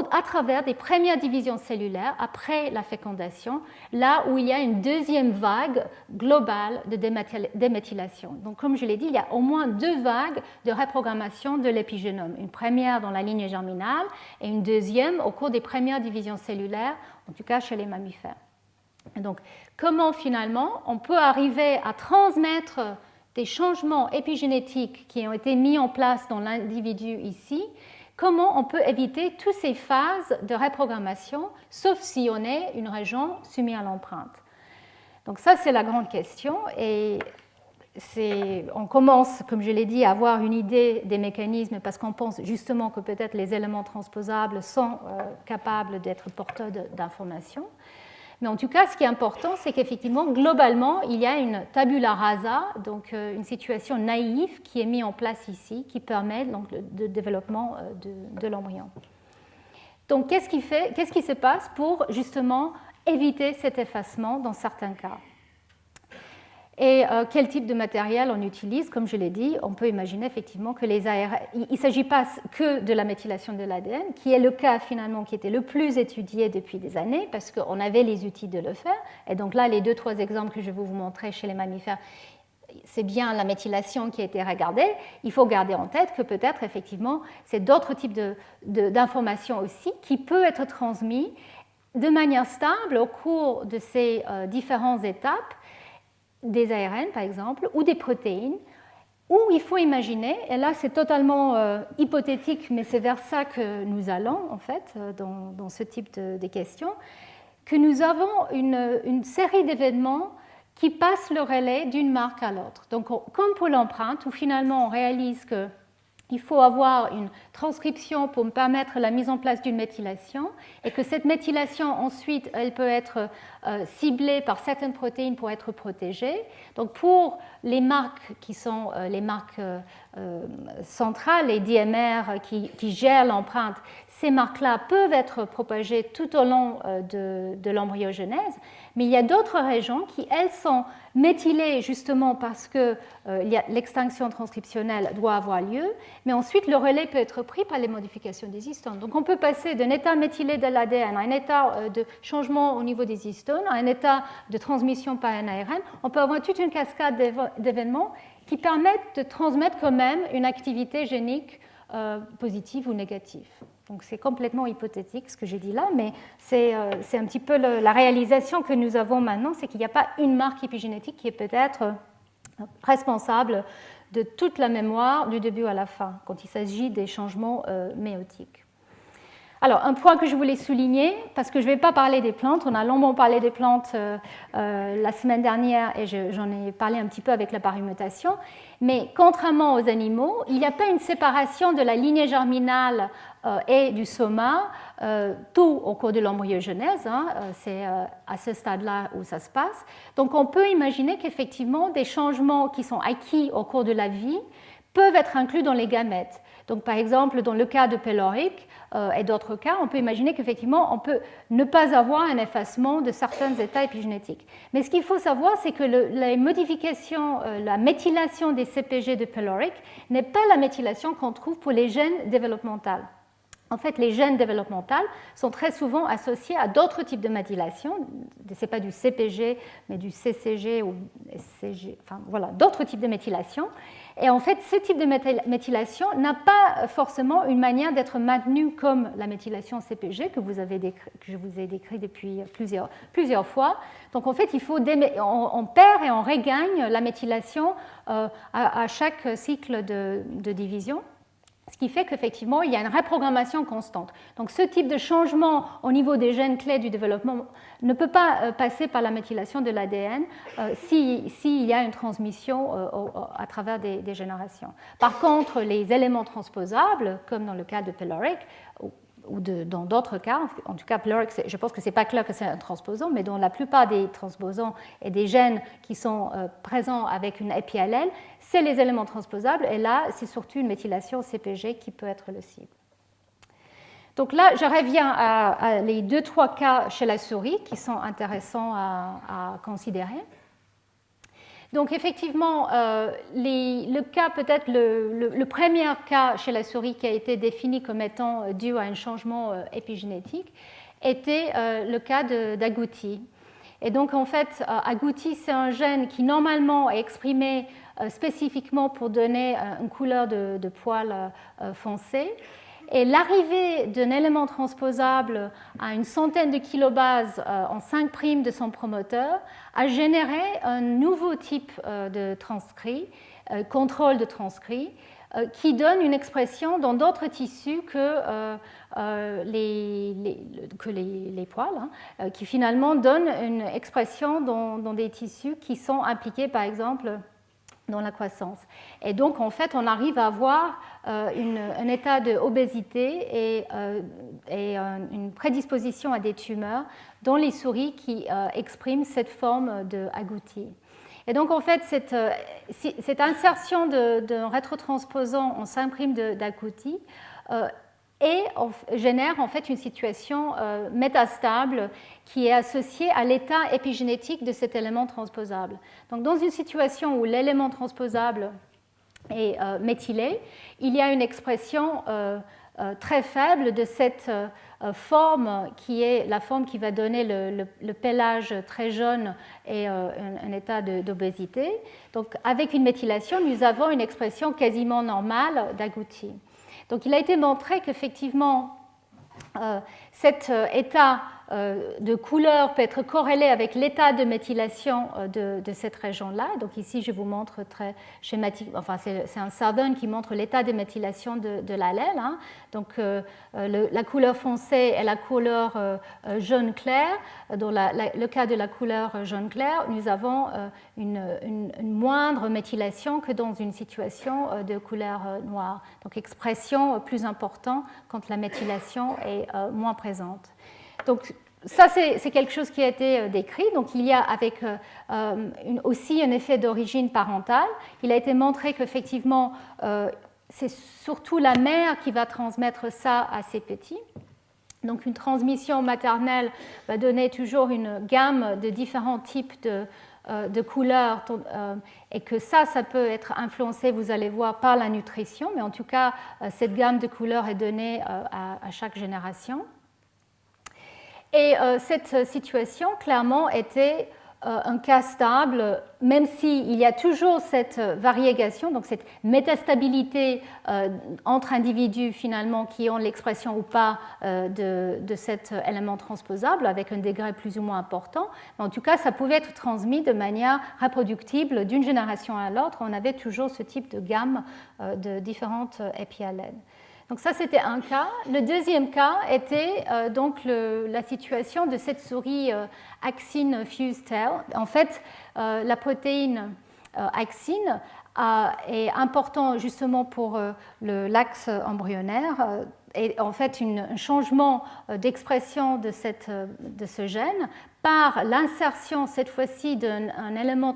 à travers des premières divisions cellulaires après la fécondation, là où il y a une deuxième vague globale de déméthylation. Donc, comme je l'ai dit, il y a au moins 2 vagues de reprogrammation de l'épigénome. Une première dans la lignée germinale et une deuxième au cours des premières divisions cellulaires, en tout cas chez les mammifères. Et donc, comment finalement on peut arriver à transmettre des changements épigénétiques qui ont été mis en place dans l'individu ici? Comment on peut éviter toutes ces phases de reprogrammation, sauf si on est une région soumise à l'empreinte? Donc ça, c'est la grande question. Et on commence, comme je l'ai dit, à avoir une idée des mécanismes parce qu'on pense justement que peut-être les éléments transposables sont capables d'être porteurs d'informations. Mais en tout cas, ce qui est important, c'est qu'effectivement, globalement, il y a une tabula rasa, donc une situation naïve qui est mise en place ici, qui permet donc, le développement de l'embryon. Donc, qu'est-ce qui se passe pour justement éviter cet effacement dans certains cas? Et quel type de matériel on utilise? Comme je l'ai dit, on peut imaginer effectivement que les ARN, il ne s'agit pas que de la méthylation de l'ADN, qui est le cas finalement qui était le plus étudié depuis des années, parce qu'on avait les outils de le faire. Et donc là, les 2-3 exemples que je vais vous montrer chez les mammifères, c'est bien la méthylation qui a été regardée. Il faut garder en tête que peut-être effectivement, c'est d'autres types d'informations aussi qui peuvent être transmis de manière stable au cours de ces différentes étapes, des ARN par exemple, ou des protéines, où il faut imaginer, et là c'est totalement hypothétique, mais c'est vers ça que nous allons en fait dans ce type de questions, que nous avons une série d'événements qui passent le relais d'une marque à l'autre. Donc, comme pour l'empreinte, où finalement on réalise qu'il faut avoir une transcription pour me permettre la mise en place d'une méthylation et que cette méthylation, ensuite, elle peut être ciblée par certaines protéines pour être protégée. Donc, pour les marques qui sont les marques centrales, les DMR qui gèrent l'empreinte, ces marques-là peuvent être propagées tout au long de l'embryogenèse, mais il y a d'autres régions qui, elles, sont méthylées justement parce que l'extinction transcriptionnelle doit avoir lieu, mais ensuite le relais peut être pris par les modifications des histones. Donc on peut passer d'un état méthylé de l'ADN à un état de changement au niveau des histones, à un état de transmission par un ARN. On peut avoir toute une cascade d'événements qui permettent de transmettre quand même une activité génique positive ou négative. Donc c'est complètement hypothétique ce que j'ai dit là, mais c'est un petit peu la réalisation que nous avons maintenant, c'est qu'il n'y a pas une marque épigénétique qui est peut-être responsable de toute la mémoire du début à la fin, quand il s'agit des changements méiotiques. Alors, un point que je voulais souligner, parce que je ne vais pas parler des plantes, on a longuement parlé des plantes la semaine dernière et j'en ai parlé un petit peu avec la parimutation, mais contrairement aux animaux, il n'y a pas une séparation de la lignée germinale et du soma, tout au cours de l'embryogenèse, c'est à ce stade-là où ça se passe. Donc on peut imaginer qu'effectivement des changements qui sont acquis au cours de la vie peuvent être inclus dans les gamètes. Donc, par exemple, dans le cas de pyloric et d'autres cas, on peut imaginer qu'effectivement, on peut ne pas avoir un effacement de certains états épigénétiques. Mais ce qu'il faut savoir, c'est que les modifications, la méthylation des CPG de pyloric n'est pas la méthylation qu'on trouve pour les gènes développementaux. En fait, les gènes développementaux sont très souvent associés à d'autres types de méthylation. Ce n'est pas du CPG, mais du CCG ou SCG, enfin voilà, d'autres types de méthylation. Et en fait, ce type de méthylation n'a pas forcément une manière d'être maintenue comme la méthylation CPG que je vous ai décrit depuis plusieurs fois. Donc en fait, on perd et on regagne la méthylation à chaque cycle de division. Ce qui fait qu'effectivement, il y a une reprogrammation constante. Donc ce type de changement au niveau des gènes clés du développement ne peut pas passer par la méthylation de l'ADN s'il y a une transmission à travers des générations. Par contre, les éléments transposables, comme dans le cas de pyloric, ou dans d'autres cas, en tout cas pyloric, je pense que ce n'est pas clair que c'est un transposon, mais dans la plupart des transposons et des gènes qui sont présents avec une épiallèle, c'est les éléments transposables, et là, c'est surtout une méthylation CPG qui peut être le cible. Donc là, je reviens à les 2-3 cas chez la souris qui sont intéressants à considérer. Donc effectivement, le cas, peut-être le premier cas chez la souris qui a été défini comme étant dû à un changement épigénétique était le cas d'agouti. Et donc en fait, agouti, c'est un gène qui normalement est exprimé spécifiquement pour donner une couleur de poils foncé. Et l'arrivée d'un élément transposable à une centaine de kilobases en 5' de son promoteur a généré un nouveau type de transcrit, contrôle de transcrit, qui donne une expression dans d'autres tissus que les poils, qui finalement donne une expression dans des tissus qui sont impliqués, par exemple, dans la croissance. Et donc, en fait, on arrive à avoir un état d'obésité et une prédisposition à des tumeurs dans les souris qui expriment cette forme d'agouti. Et donc, en fait, cette insertion d'un rétrotransposant en 5' d'agouti génère en fait une situation métastable qui est associée à l'état épigénétique de cet élément transposable. Donc, dans une situation où l'élément transposable est méthylé, il y a une expression très faible de cette forme qui est la forme qui va donner le pelage très jaune et un état d'obésité. Donc, avec une méthylation, nous avons une expression quasiment normale d'agouti. Donc il a été montré qu'effectivement, cet état de couleur peut être corrélé avec l'état de méthylation de cette région-là. Donc ici, je vous montre très schématique, enfin c'est un Sardone qui montre l'état de méthylation de l'allèle. Hein. Donc la couleur foncée est la couleur jaune clair. Dans le cas de la couleur jaune clair, nous avons une moindre méthylation que dans une situation de couleur noire. Donc expression plus importante quand la méthylation est moins présente. Donc ça, c'est quelque chose qui a été décrit. Donc il y a avec aussi un effet d'origine parentale. Il a été montré qu'effectivement, c'est surtout la mère qui va transmettre ça à ses petits. Donc une transmission maternelle va donner toujours une gamme de différents types de couleurs et que ça peut être influencé, vous allez voir, par la nutrition. Mais en tout cas, cette gamme de couleurs est donnée à chaque génération. Et cette situation, clairement, était un cas stable, même s'il y a toujours cette variégation, donc cette métastabilité entre individus finalement qui ont l'expression ou pas de cet élément transposable avec un degré plus ou moins important. Mais en tout cas, ça pouvait être transmis de manière reproductible d'une génération à l'autre. On avait toujours ce type de gamme de différentes épialènes. Donc ça, c'était un cas. Le deuxième cas était donc la situation de cette souris axine fuse tail. En fait, la protéine axine est importante justement pour l'axe embryonnaire. Et en fait, un changement d'expression de ce gène par l'insertion, cette fois-ci, d'un élément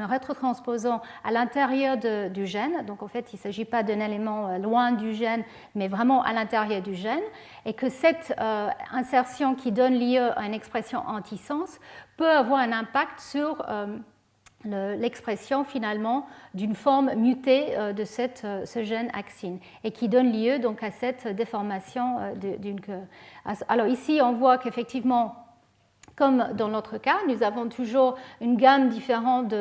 rétrotransposant à l'intérieur du gène. Donc, en fait, il ne s'agit pas d'un élément loin du gène, mais vraiment à l'intérieur du gène. Et que cette insertion qui donne lieu à une expression antisens peut avoir un impact sur l'expression finalement d'une forme mutée de ce gène axine et qui donne lieu donc à cette déformation d'une queue. Alors ici on voit qu'effectivement, comme dans l'autre cas, nous avons toujours une gamme différente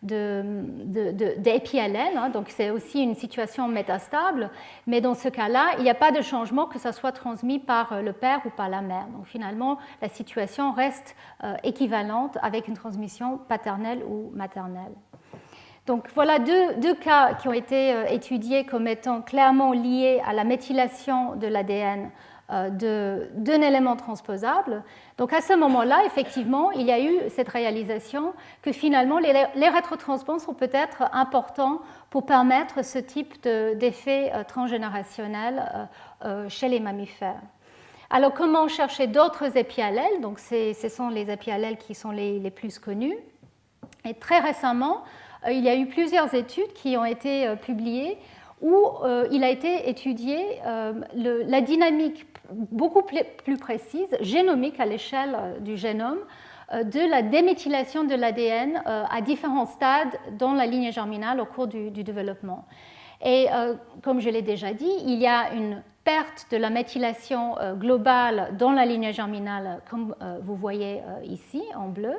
d'épiallèles, hein, donc c'est aussi une situation métastable, mais dans ce cas-là, il n'y a pas de changement que ça soit transmis par le père ou par la mère. Donc finalement, la situation reste équivalente avec une transmission paternelle ou maternelle. Donc voilà deux cas qui ont été étudiés comme étant clairement liés à la méthylation de l'ADN d'un élément transposable. Donc à ce moment-là, effectivement, il y a eu cette réalisation que finalement les rétrotransplants sont peut-être importants pour permettre ce type d'effet transgénérationnel chez les mammifères. Alors comment chercher d'autres épiallèles? Donc ce sont les épiallèles qui sont les plus connus. Et très récemment, il y a eu plusieurs études qui ont été publiées où il a été étudié la dynamique beaucoup plus précise, génomique à l'échelle du génome, de la déméthylation de l'ADN à différents stades dans la lignée germinale au cours du développement. Et comme je l'ai déjà dit, il y a une perte de la méthylation globale dans la lignée germinale, comme vous voyez ici en bleu.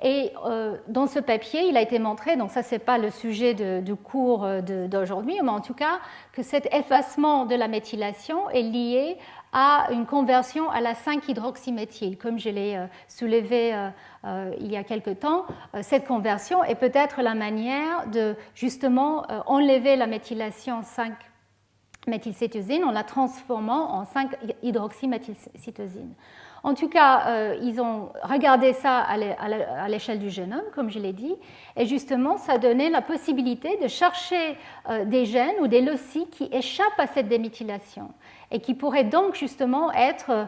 Et dans ce papier, il a été montré, donc ça, ce n'est pas le sujet du cours d'aujourd'hui, mais en tout cas, que cet effacement de la méthylation est lié à une conversion à la 5-hydroxyméthyle. Comme je l'ai soulevé il y a quelque temps, cette conversion est peut-être la manière de justement enlever la méthylation 5-méthylcytosine en la transformant en 5-hydroxyméthylcytosine. En tout cas, ils ont regardé ça à l'échelle du génome, comme je l'ai dit, et justement, ça donnait la possibilité de chercher des gènes ou des loci qui échappent à cette déméthylation et qui pourraient donc justement être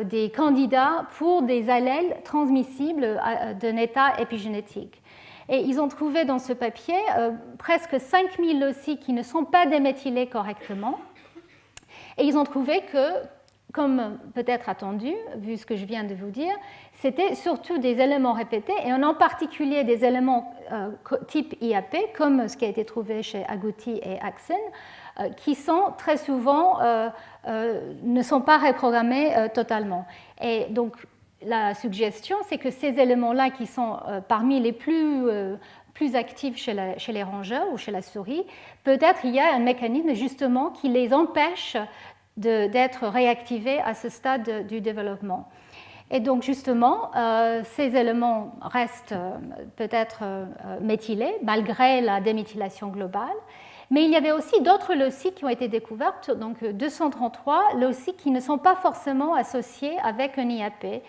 des candidats pour des allèles transmissibles d'un état épigénétique. Et ils ont trouvé dans ce papier presque 5000 loci qui ne sont pas déméthylés correctement, et ils ont trouvé que, comme peut-être attendu, vu ce que je viens de vous dire, c'était surtout des éléments répétés, et en particulier des éléments type IAP, comme ce qui a été trouvé chez Agouti et Axen, qui sont très souvent, ne sont pas reprogrammés totalement. Et donc, la suggestion, c'est que ces éléments-là, qui sont parmi les plus actifs chez les rongeurs ou chez la souris, peut-être il y a un mécanisme justement qui les empêche d'être réactivés à ce stade du développement. Et donc justement, ces éléments restent peut-être méthylés malgré la déméthylation globale. Mais il y avait aussi d'autres leuciques qui ont été découvertes, donc 233 leuciques qui ne sont pas forcément associés avec un IAP,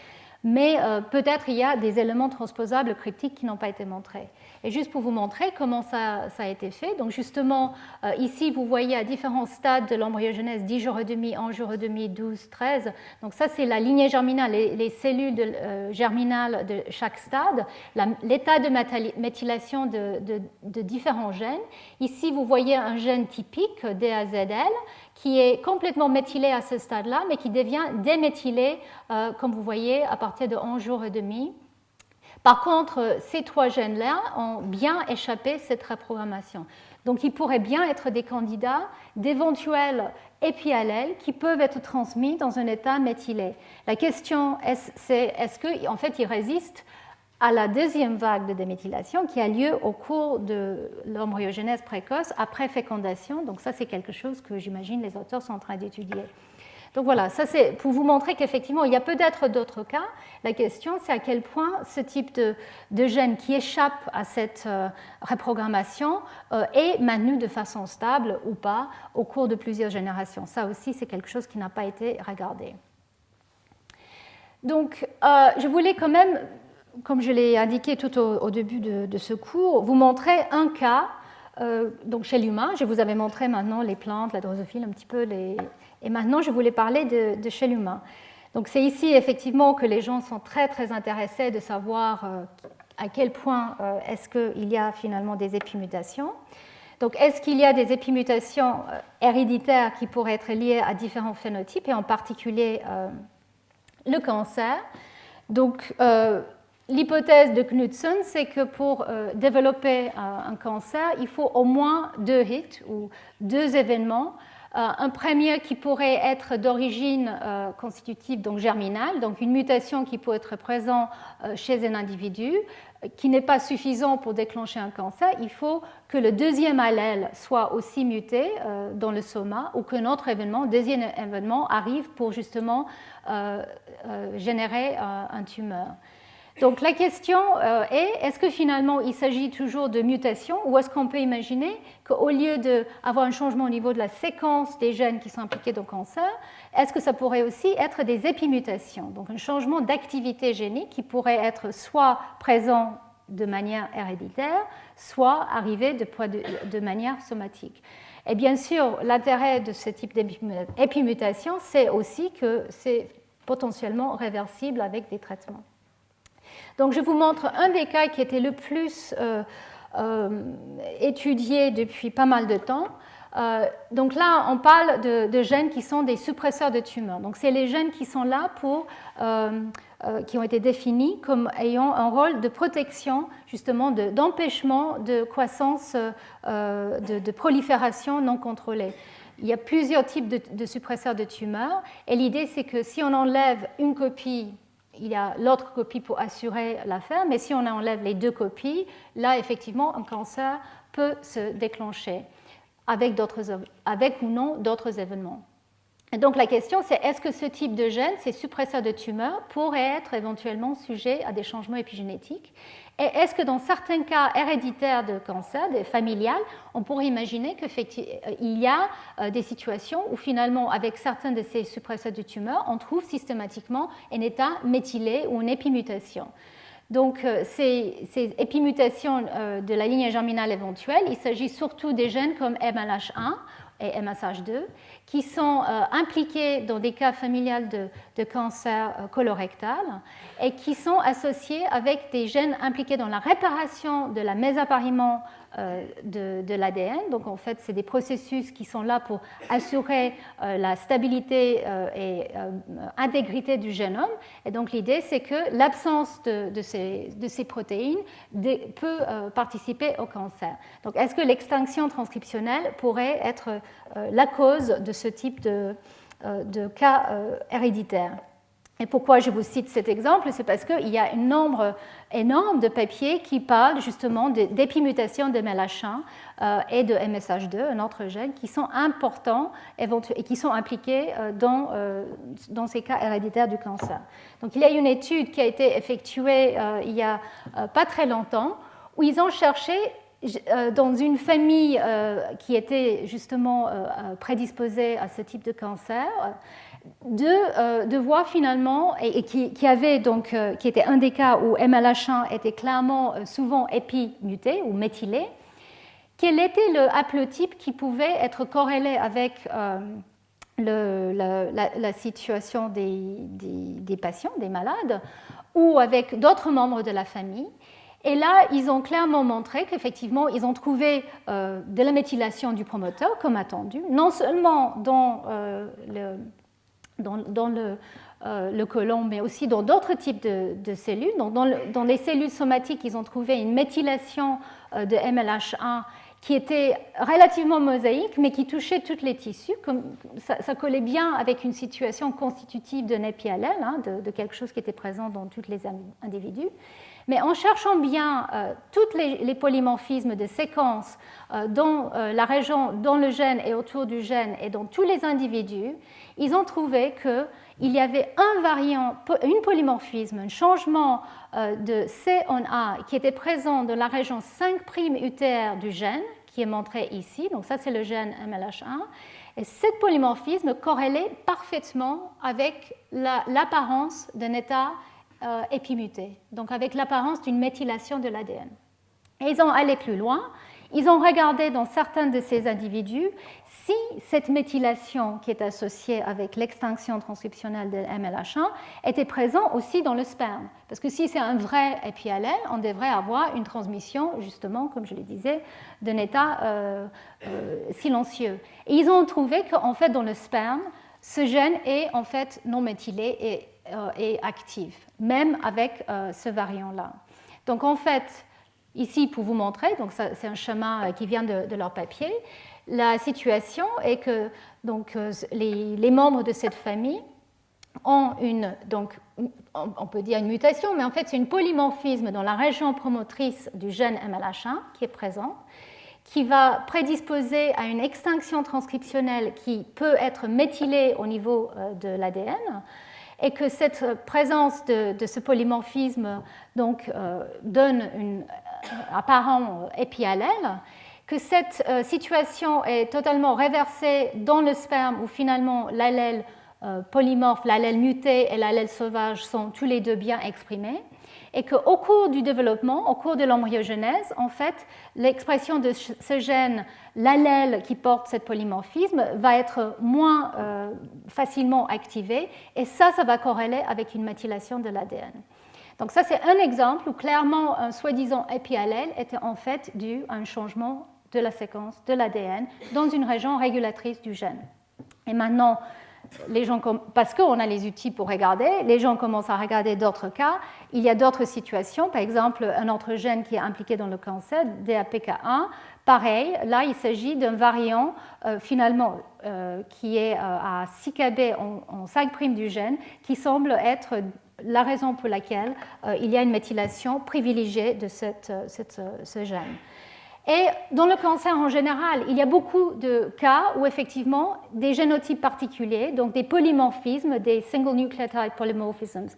mais peut-être il y a des éléments transposables cryptiques qui n'ont pas été montrés. Et juste pour vous montrer comment ça a été fait, donc justement, ici, vous voyez à différents stades de l'embryogenèse, 10 jours et demi, 11 jours et demi, 12, 13. Donc ça, c'est la lignée germinale, les cellules germinales de chaque stade, l'état de méthylation de différents gènes. Ici, vous voyez un gène typique, DAZL, qui est complètement méthylé à ce stade-là, mais qui devient déméthylé, comme vous voyez, à partir de 11 jours et demi. Par contre, ces trois gènes-là ont bien échappé cette reprogrammation. Donc, ils pourraient bien être des candidats d'éventuels épiallèles qui peuvent être transmis dans un état méthylé. La question, c'est est-ce qu'en fait, ils résistent à la deuxième vague de déméthylation qui a lieu au cours de l'embryogenèse précoce après fécondation. Donc, ça, c'est quelque chose que j'imagine les auteurs sont en train d'étudier. Donc voilà, ça c'est pour vous montrer qu'effectivement, il y a peut-être d'autres cas. La question, c'est à quel point ce type de gène qui échappe à cette reprogrammation est maintenu de façon stable ou pas au cours de plusieurs générations. Ça aussi, c'est quelque chose qui n'a pas été regardé. Donc, je voulais quand même, comme je l'ai indiqué tout au début de ce cours, vous montrer un cas donc chez l'humain. Je vous avais montré maintenant les plantes, la drosophile, un petit peu et maintenant, je voulais parler de chez l'humain. Donc, c'est ici, effectivement, que les gens sont très, très intéressés de savoir à quel point est-ce qu'il y a finalement des épimutations. Donc, est-ce qu'il y a des épimutations héréditaires qui pourraient être liées à différents phénotypes, et en particulier le cancer. Donc, l'hypothèse de Knudsen, c'est que pour développer un cancer, il faut au moins 2 hits ou 2 événements. Un premier qui pourrait être d'origine constitutive, donc germinale, donc une mutation qui peut être présente chez un individu, qui n'est pas suffisant pour déclencher un cancer. Il faut que le deuxième allèle soit aussi muté dans le soma, ou qu'un autre événement, deuxième événement, arrive pour justement générer un tumeur. Donc la question est, est-ce que finalement il s'agit toujours de mutation, ou est-ce qu'on peut imaginer qu'au lieu d'avoir un changement au niveau de la séquence des gènes qui sont impliqués dans le cancer, est-ce que ça pourrait aussi être des épimutations, donc un changement d'activité génique qui pourrait être soit présent de manière héréditaire, soit arrivé de manière somatique. Et bien sûr, l'intérêt de ce type d'épimutation, c'est aussi que c'est potentiellement réversible avec des traitements. Donc, je vous montre un des cas qui était le plus étudié depuis pas mal de temps. Donc là, on parle de gènes qui sont des suppresseurs de tumeurs. Donc, c'est les gènes qui sont là qui ont été définis comme ayant un rôle de protection, justement, d'empêchement de croissance, de prolifération non contrôlée. Il y a plusieurs types de suppresseurs de tumeurs, et l'idée, c'est que si on enlève une copie, il y a l'autre copie pour assurer l'affaire, mais si on enlève les 2 copies, là, effectivement, un cancer peut se déclencher avec ou non d'autres événements. Et donc, la question, c'est est-ce que ce type de gène, ces suppresseurs de tumeurs, pourraient être éventuellement sujets à des changements épigénétiques? Et est-ce que dans certains cas héréditaires de cancer, familial, on pourrait imaginer qu'il y a des situations où finalement, avec certains de ces suppresseurs de tumeurs, on trouve systématiquement un état méthylé ou une épimutation. Donc, ces épimutations de la lignée germinale éventuelle, il s'agit surtout des gènes comme MLH1 et MSH2, qui sont impliqués dans des cas familiales de cancer colorectal et qui sont associés avec des gènes impliqués dans la réparation de la mésapariement de l'ADN. Donc, en fait, c'est des processus qui sont là pour assurer la stabilité et intégrité du génome. Et donc, l'idée, c'est que l'absence de ces protéines peut participer au cancer. Donc, est-ce que l'extinction transcriptionnelle pourrait être la cause de ce type de cas héréditaire? Et pourquoi je vous cite cet exemple? C'est parce qu'il y a un nombre énorme de papiers qui parlent justement d'épimutation de MLH1 et de MSH2, un autre gène, qui sont importants et qui sont impliqués dans ces cas héréditaires du cancer. Donc il y a une étude qui a été effectuée il n'y a pas très longtemps, où ils ont cherché dans une famille qui était justement prédisposée à ce type de cancer, de voir finalement, et qui avait donc, qui était un des cas où MLH1 était clairement souvent épimuté ou méthylé, quel était le haplotype qui pouvait être corrélé avec la situation des patients, des malades, ou avec d'autres membres de la famille. Et là, ils ont clairement montré qu'effectivement, ils ont trouvé de la méthylation du promoteur, comme attendu, non seulement dans le côlon, mais aussi dans d'autres types de cellules. Donc, dans les cellules somatiques, ils ont trouvé une méthylation de MLH1 qui était relativement mosaïque, mais qui touchait tous les tissus. Ça collait bien avec une situation constitutive d'un épi allèle, de quelque chose qui était présent dans tous les individus. Mais en cherchant bien tous les polymorphismes de séquences dans la région, dans le gène et autour du gène et dans tous les individus, ils ont trouvé qu'il y avait un variant, un polymorphisme, un changement de C en A qui était présent dans la région 5' UTR du gène, qui est montré ici. Donc ça, c'est le gène MLH1. Et ce polymorphisme corrélait parfaitement avec l'apparence d'un état épimuté, donc avec l'apparence d'une méthylation de l'ADN. Et ils ont allé plus loin. Ils ont regardé dans certains de ces individus si cette méthylation qui est associée avec l'extinction transcriptionnelle de MLH1 était présente aussi dans le sperme. Parce que si c'est un vrai épiallèle, on devrait avoir une transmission, justement, comme je le disais, d'un état silencieux. Et ils ont trouvé qu'en fait, dans le sperme, ce gène est en fait non méthylé et actif, même avec ce variant-là. Donc en fait, ici, pour vous montrer, donc c'est un schéma qui vient de leur papier, la situation est que donc, les membres de cette famille ont donc, on peut dire une mutation, mais en fait c'est un polymorphisme dans la région promotrice du gène MLH1 qui est présent, qui va prédisposer à une extinction transcriptionnelle qui peut être méthylée au niveau de l'ADN, et que cette présence de ce polymorphisme donc, donne un apparent épiallèle, que cette situation est totalement réversée dans le sperme où finalement l'allèle polymorphe, l'allèle muté et l'allèle sauvage sont tous les deux bien exprimés, et qu'au cours du développement, au cours de l'embryogenèse, en fait, l'expression de ce gène, l'allèle qui porte ce polymorphisme, va être moins facilement activé, et ça va corréler avec une méthylation de l'ADN. Donc ça, c'est un exemple où clairement un soi-disant épiallèle était en fait dû à un changement de la séquence de l'ADN dans une région régulatrice du gène. Et maintenant, parce qu'on a les outils pour regarder, les gens commencent à regarder d'autres cas. Il y a d'autres situations, par exemple, un autre gène qui est impliqué dans le cancer, DAPK1. Pareil, là, il s'agit d'un variant finalement qui est à 6kb en 5' du gène, qui semble être la raison pour laquelle il y a une méthylation privilégiée de ce gène. Et dans le cancer en général, il y a beaucoup de cas où effectivement des génotypes particuliers, donc des polymorphismes, des single nucleotide polymorphisms,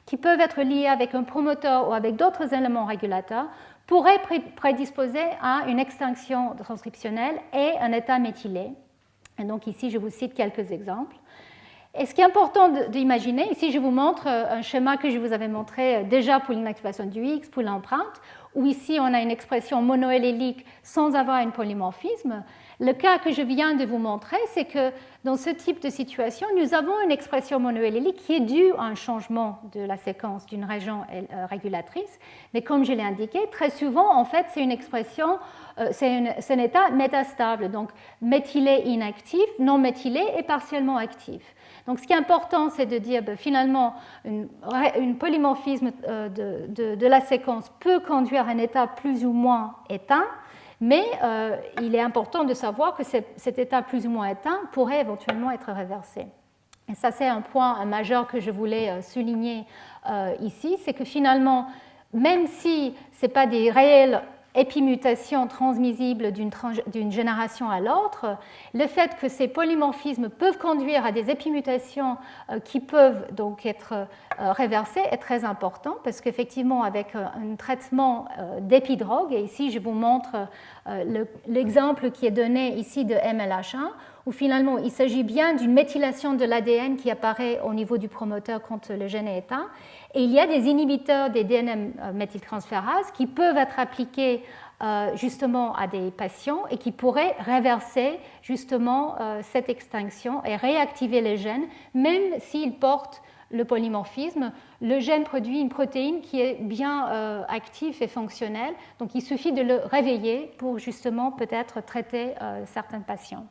qui peuvent être liés avec un promoteur ou avec d'autres éléments régulateurs, pourraient prédisposer à une extinction transcriptionnelle et un état méthylé. Et donc ici, je vous cite quelques exemples. Et ce qui est important d'imaginer, ici je vous montre un schéma que je vous avais montré déjà pour l'inactivation du X, pour l'empreinte, où ici on a une expression monoallélique sans avoir un polymorphisme. Le cas que je viens de vous montrer, c'est que dans ce type de situation, nous avons une expression monoallélique qui est due à un changement de la séquence d'une région régulatrice. Mais comme je l'ai indiqué, très souvent, en fait, c'est une expression, c'est un état métastable, donc méthylé inactif, non méthylé et partiellement actif. Donc ce qui est important, c'est de dire finalement un polymorphisme de la séquence peut conduire à un état plus ou moins éteint, mais il est important de savoir que cet état plus ou moins éteint pourrait éventuellement être réversé. Et ça, c'est un point majeur que je voulais souligner ici, c'est que finalement, même si ce n'est pas des réelles épimutations transmissibles d'une génération à l'autre, le fait que ces polymorphismes peuvent conduire à des épimutations qui peuvent donc être réversées est très important parce qu'effectivement avec un traitement d'épidrogue, et ici je vous montre l'exemple qui est donné ici de MLH1, où finalement il s'agit bien d'une méthylation de l'ADN qui apparaît au niveau du promoteur quand le gène est éteint. Et il y a des inhibiteurs des DNM méthyltransférases qui peuvent être appliqués justement à des patients et qui pourraient réverser justement cette extinction et réactiver les gènes, même s'ils portent le polymorphisme. Le gène produit une protéine qui est bien active et fonctionnelle, donc il suffit de le réveiller pour justement peut-être traiter certains patients.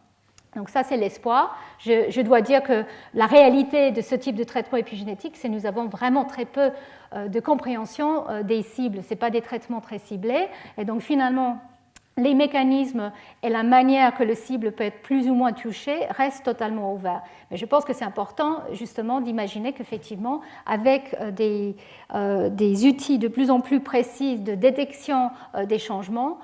Donc ça, c'est l'espoir. Je dois dire que la réalité de ce type de traitement épigénétique, c'est que nous avons vraiment très peu de compréhension des cibles. Ce n'est pas des traitements très ciblés. Et donc finalement, les mécanismes et la manière que le cible peut être plus ou moins touché restent totalement ouverts. Mais je pense que c'est important justement d'imaginer qu'effectivement, avec des outils de plus en plus précis de détection des changements,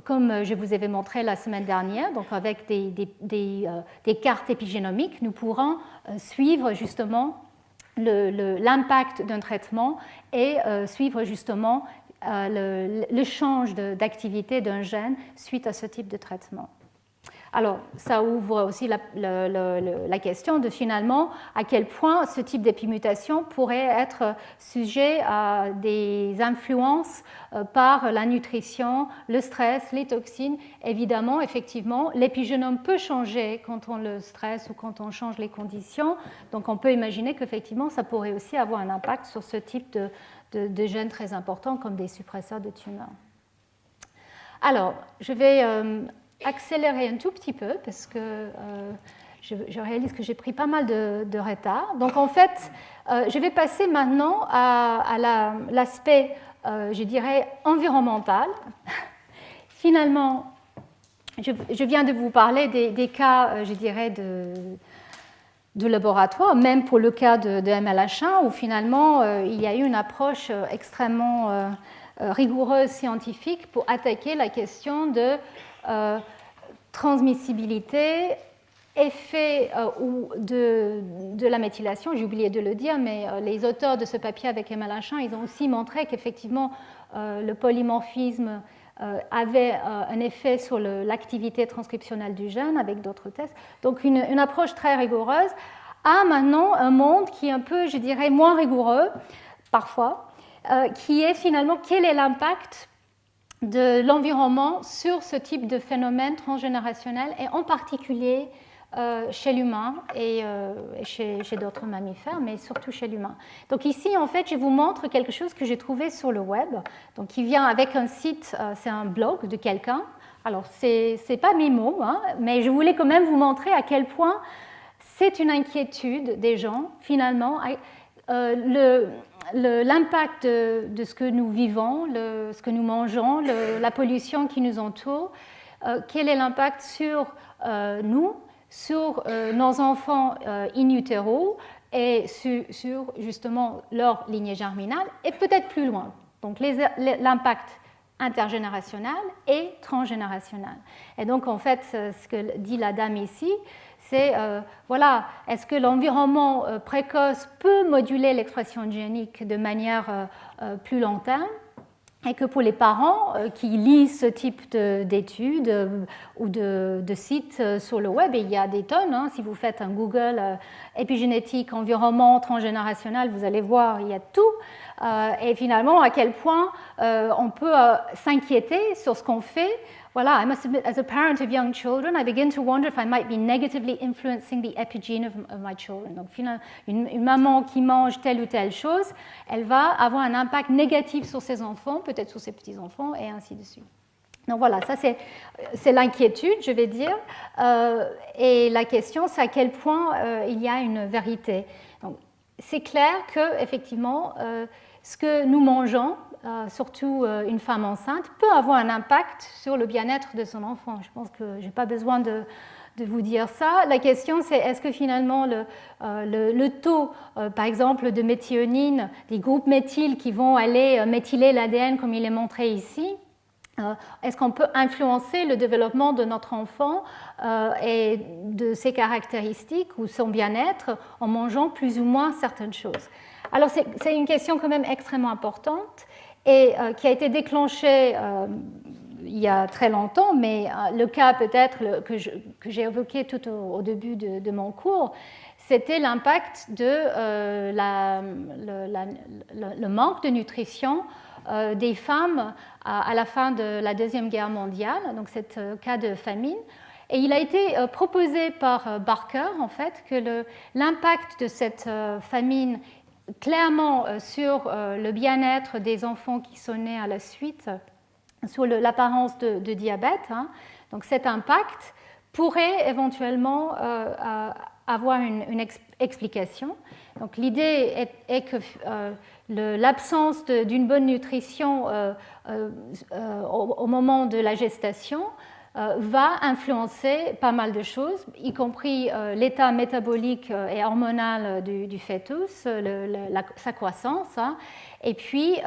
comme je vous avais montré la semaine dernière, donc avec des cartes épigénomiques, nous pourrons suivre justement l'impact d'un traitement et suivre justement le change d'activité d'un gène suite à ce type de traitement. Alors, ça ouvre aussi la question de finalement à quel point ce type d'épimutation pourrait être sujet à des influences par la nutrition, le stress, les toxines. Évidemment, effectivement, l'épigénome peut changer quand on le stresse ou quand on change les conditions. Donc, on peut imaginer qu'effectivement, ça pourrait aussi avoir un impact sur ce type de gènes très importants comme des suppresseurs de tumeurs. Alors, je vais accélérer un tout petit peu parce que je réalise que j'ai pris pas mal de retard. Donc en fait, je vais passer maintenant à l'aspect, je dirais, environnemental. Finalement, je viens de vous parler des cas, je dirais, de laboratoire, même pour le cas de MLH1, où finalement, il y a eu une approche extrêmement rigoureuse scientifique pour attaquer la question de transmissibilité, effet de la méthylation. J'ai oublié de le dire, mais les auteurs de ce papier avec MLH1, ils ont aussi montré qu'effectivement le polymorphisme avait un effet sur l'activité transcriptionnelle du gène avec d'autres tests. Donc une approche très rigoureuse a maintenant un monde qui est un peu, je dirais, moins rigoureux parfois, qui est finalement quel est l'impact de l'environnement sur ce type de phénomène transgénérationnel et en particulier chez l'humain et chez d'autres mammifères, mais surtout chez l'humain. Donc ici, en fait, je vous montre quelque chose que j'ai trouvé sur le web, donc qui vient avec un site, c'est un blog de quelqu'un. Alors, ce n'est pas mes mots, hein, mais je voulais quand même vous montrer à quel point c'est une inquiétude des gens, finalement, l'impact de ce que nous vivons, ce que nous mangeons, la pollution qui nous entoure, quel est l'impact sur nous, sur nos enfants in utero et sur justement leur lignée germinale et peut-être plus loin. Donc l'impact intergénérationnel et transgénérationnel. Et donc en fait, ce que dit la dame ici, c'est voilà, est-ce que l'environnement précoce peut moduler l'expression génique de manière plus long terme, et que pour les parents qui lisent ce type d'études ou de sites sur le web, et il y a des tonnes, hein, si vous faites un Google épigénétique, environnement, transgénérationnel, vous allez voir, il y a tout, et finalement à quel point on peut s'inquiéter sur ce qu'on fait. Voilà, as a parent of young children, I begin to wonder if I might be negatively influencing the epigene of my children. Donc, une maman qui mange telle ou telle chose, elle va avoir un impact négatif sur ses enfants, peut-être sur ses petits-enfants, et ainsi de suite. Donc voilà, ça c'est l'inquiétude, je vais dire. Et la question, c'est à quel point il y a une vérité. Donc, c'est clair que, effectivement, ce que nous mangeons, surtout une femme enceinte, peut avoir un impact sur le bien-être de son enfant. Je pense que je n'ai pas besoin de de vous dire ça. La question, c'est est-ce que finalement le taux, par exemple, de méthionine, des groupes méthyl qui vont aller méthyler l'ADN comme il est montré ici, est-ce qu'on peut influencer le développement de notre enfant et de ses caractéristiques ou son bien-être en mangeant plus ou moins certaines choses? Alors c'est une question quand même extrêmement importante et qui a été déclenchée il y a très longtemps, mais le cas peut-être que j'ai évoqué tout au début de mon cours, c'était l'impact de le manque de nutrition des femmes à la fin de la Deuxième Guerre mondiale, donc cet cas de famine. Et il a été proposé par Barker, en fait, que l'impact de cette famine clairement sur le bien-être des enfants qui sont nés à la suite, sur l'apparence de diabète, hein, donc cet impact pourrait éventuellement avoir une explication. Donc l'idée est que l'absence d'une bonne nutrition au moment de la gestation va influencer pas mal de choses, y compris l'état métabolique et hormonal du fœtus, sa croissance, hein, et puis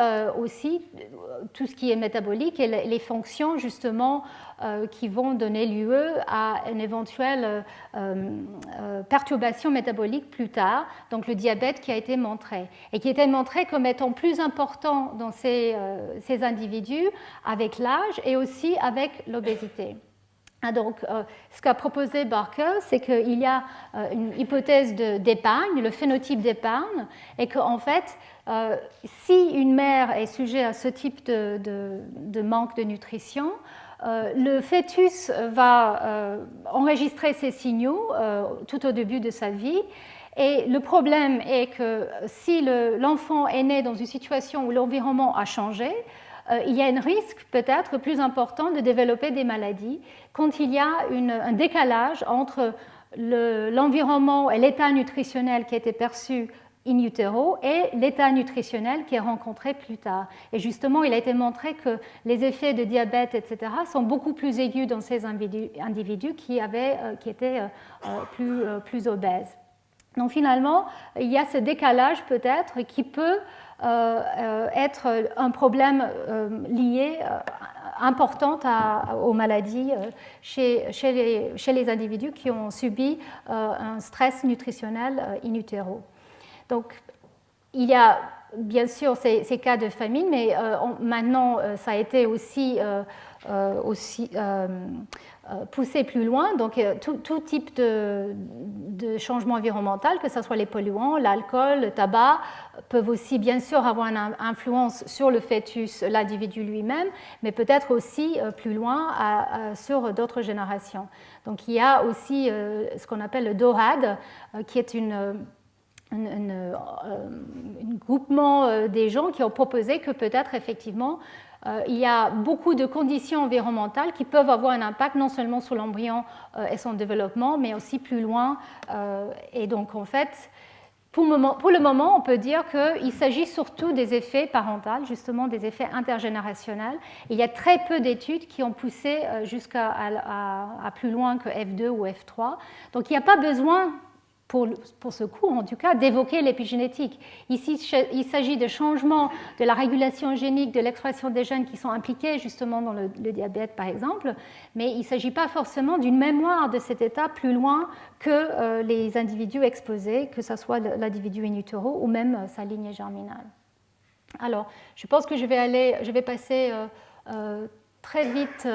aussi tout ce qui est métabolique et les fonctions justement qui vont donner lieu à une éventuelle perturbation métabolique plus tard, donc le diabète qui a été montré, et qui a été montré comme étant plus important dans ces individus avec l'âge et aussi avec l'obésité. Donc, ce qu'a proposé Barker, c'est qu'il y a une hypothèse d'épargne, le phénotype d'épargne, et qu'en fait, si une mère est sujette à ce type de manque de nutrition, le fœtus va enregistrer ces signaux tout au début de sa vie. Et le problème est que si l'enfant est né dans une situation où l'environnement a changé, il y a un risque peut-être plus important de développer des maladies quand il y a un décalage entre l'environnement et l'état nutritionnel qui a été perçu in utero et l'état nutritionnel qui est rencontré plus tard. Et justement, il a été montré que les effets de diabète, etc., sont beaucoup plus aigus dans ces individus qui étaient plus obèses. Donc finalement, il y a ce décalage peut-être qui peut être un problème lié important aux maladies chez les individus qui ont subi un stress nutritionnel in utero. Donc, il y a bien sûr ces cas de famine, mais maintenant, ça a été aussi poussé plus loin. Donc, tout type de changement environnemental, que ce soit les polluants, l'alcool, le tabac, peuvent aussi bien sûr avoir une influence sur le fœtus, l'individu lui-même, mais peut-être aussi plus loin sur d'autres générations. Donc, il y a aussi ce qu'on appelle le DORAD, qui est un groupement des gens qui ont proposé que peut-être effectivement il y a beaucoup de conditions environnementales qui peuvent avoir un impact non seulement sur l'embryon et son développement, mais aussi plus loin. Et donc en fait, pour le moment, on peut dire qu'il s'agit surtout des effets parentaux, justement des effets intergénérationnels. Il y a très peu d'études qui ont poussé jusqu'à plus loin que F2 ou F3. Donc il n'y a pas besoin pour ce cours, en tout cas, d'évoquer l'épigénétique. Ici, il s'agit de changements de la régulation génique, de l'expression des gènes qui sont impliqués justement dans le diabète, par exemple, mais il ne s'agit pas forcément d'une mémoire de cet état plus loin que les individus exposés, que ce soit l'individu in utero ou même sa lignée germinale. Alors, je pense que je vais passer très vite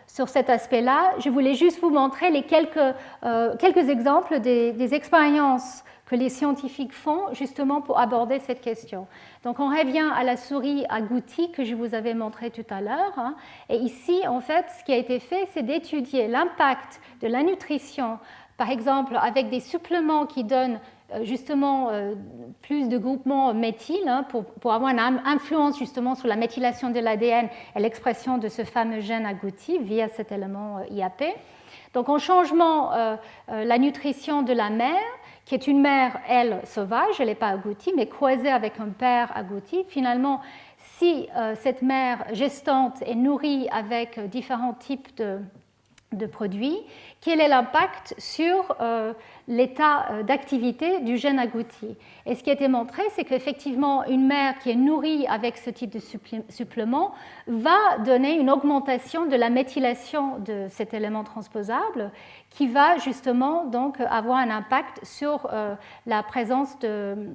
sur cet aspect-là. Je voulais juste vous montrer les quelques exemples des expériences que les scientifiques font justement pour aborder cette question. Donc on revient à la souris agoutie que je vous avais montré tout à l'heure. Hein. Et ici, en fait, ce qui a été fait, c'est d'étudier l'impact de la nutrition, par exemple avec des suppléments qui donnent justement plus de groupements méthyl hein, pour avoir une influence justement sur la méthylation de l'ADN et l'expression de ce fameux gène agouti via cet élément IAP. Donc en changement la nutrition de la mère, qui est une mère, elle, sauvage, elle n'est pas agoutie, mais croisée avec un père agouti, finalement, si cette mère gestante est nourrie avec différents types de produit, quel est l'impact sur l'état d'activité du gène agouti. Et ce qui a été montré, c'est qu'effectivement, une mère qui est nourrie avec ce type de supplément va donner une augmentation de la méthylation de cet élément transposable qui va justement donc avoir un impact sur la présence de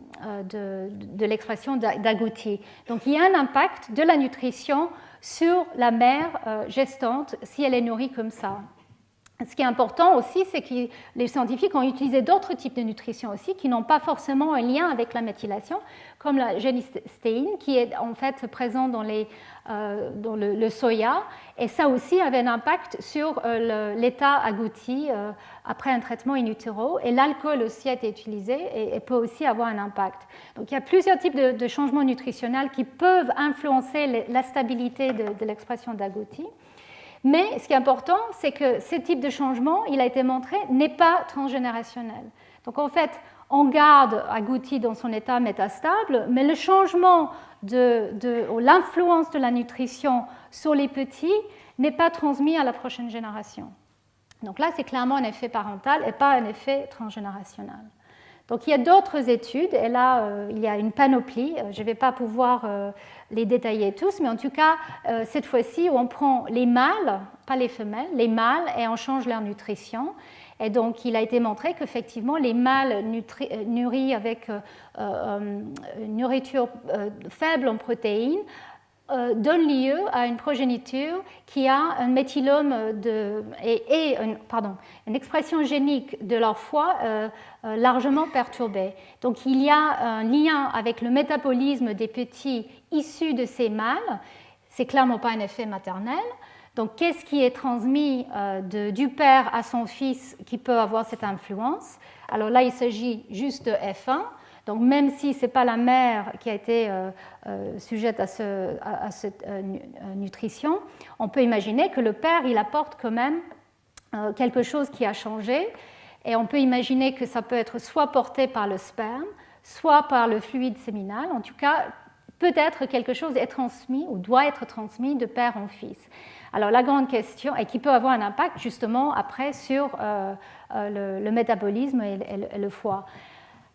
l'expression d'agouti. Donc il y a un impact de la nutrition sur la mère gestante si elle est nourrie comme ça. Ce qui est important aussi, c'est que les scientifiques ont utilisé d'autres types de nutrition aussi qui n'ont pas forcément un lien avec la méthylation, comme la génistéine qui est en fait présent dans le soya, et ça aussi avait un impact sur l'état agouti après un traitement in utero, et l'alcool aussi a été utilisé et peut aussi avoir un impact. Donc il y a plusieurs types de changements nutritionnels qui peuvent influencer la stabilité de l'expression d'agouti. Mais ce qui est important, c'est que ce type de changement, il a été montré, n'est pas transgénérationnel. Donc en fait, on garde agouti dans son état métastable, mais le changement l'influence de la nutrition sur les petits n'est pas transmis à la prochaine génération. Donc là, c'est clairement un effet parental et pas un effet transgénérationnel. Donc il y a d'autres études, et là il y a une panoplie, je ne vais pas pouvoir les détailler tous, mais en tout cas cette fois-ci on prend les mâles, pas les femelles, les mâles, et on change leur nutrition. Et donc il a été montré qu'effectivement les mâles nourris avec une nourriture faible en protéines donne lieu à une progéniture qui a un méthylome une expression génique de leur foie largement perturbée. Donc il y a un lien avec le métabolisme des petits issus de ces mâles. C'est clairement pas un effet maternel. Donc qu'est-ce qui est transmis du père à son fils qui peut avoir cette influence? Alors là, il s'agit juste de F1. Donc même si ce n'est pas la mère qui a été sujette à cette nutrition, on peut imaginer que le père, il apporte quand même quelque chose qui a changé, et on peut imaginer que ça peut être soit porté par le sperme, soit par le fluide séminal. En tout cas, peut-être quelque chose est transmis ou doit être transmis de père en fils. Alors la grande question, et qui peut avoir un impact justement après sur le métabolisme et le foie.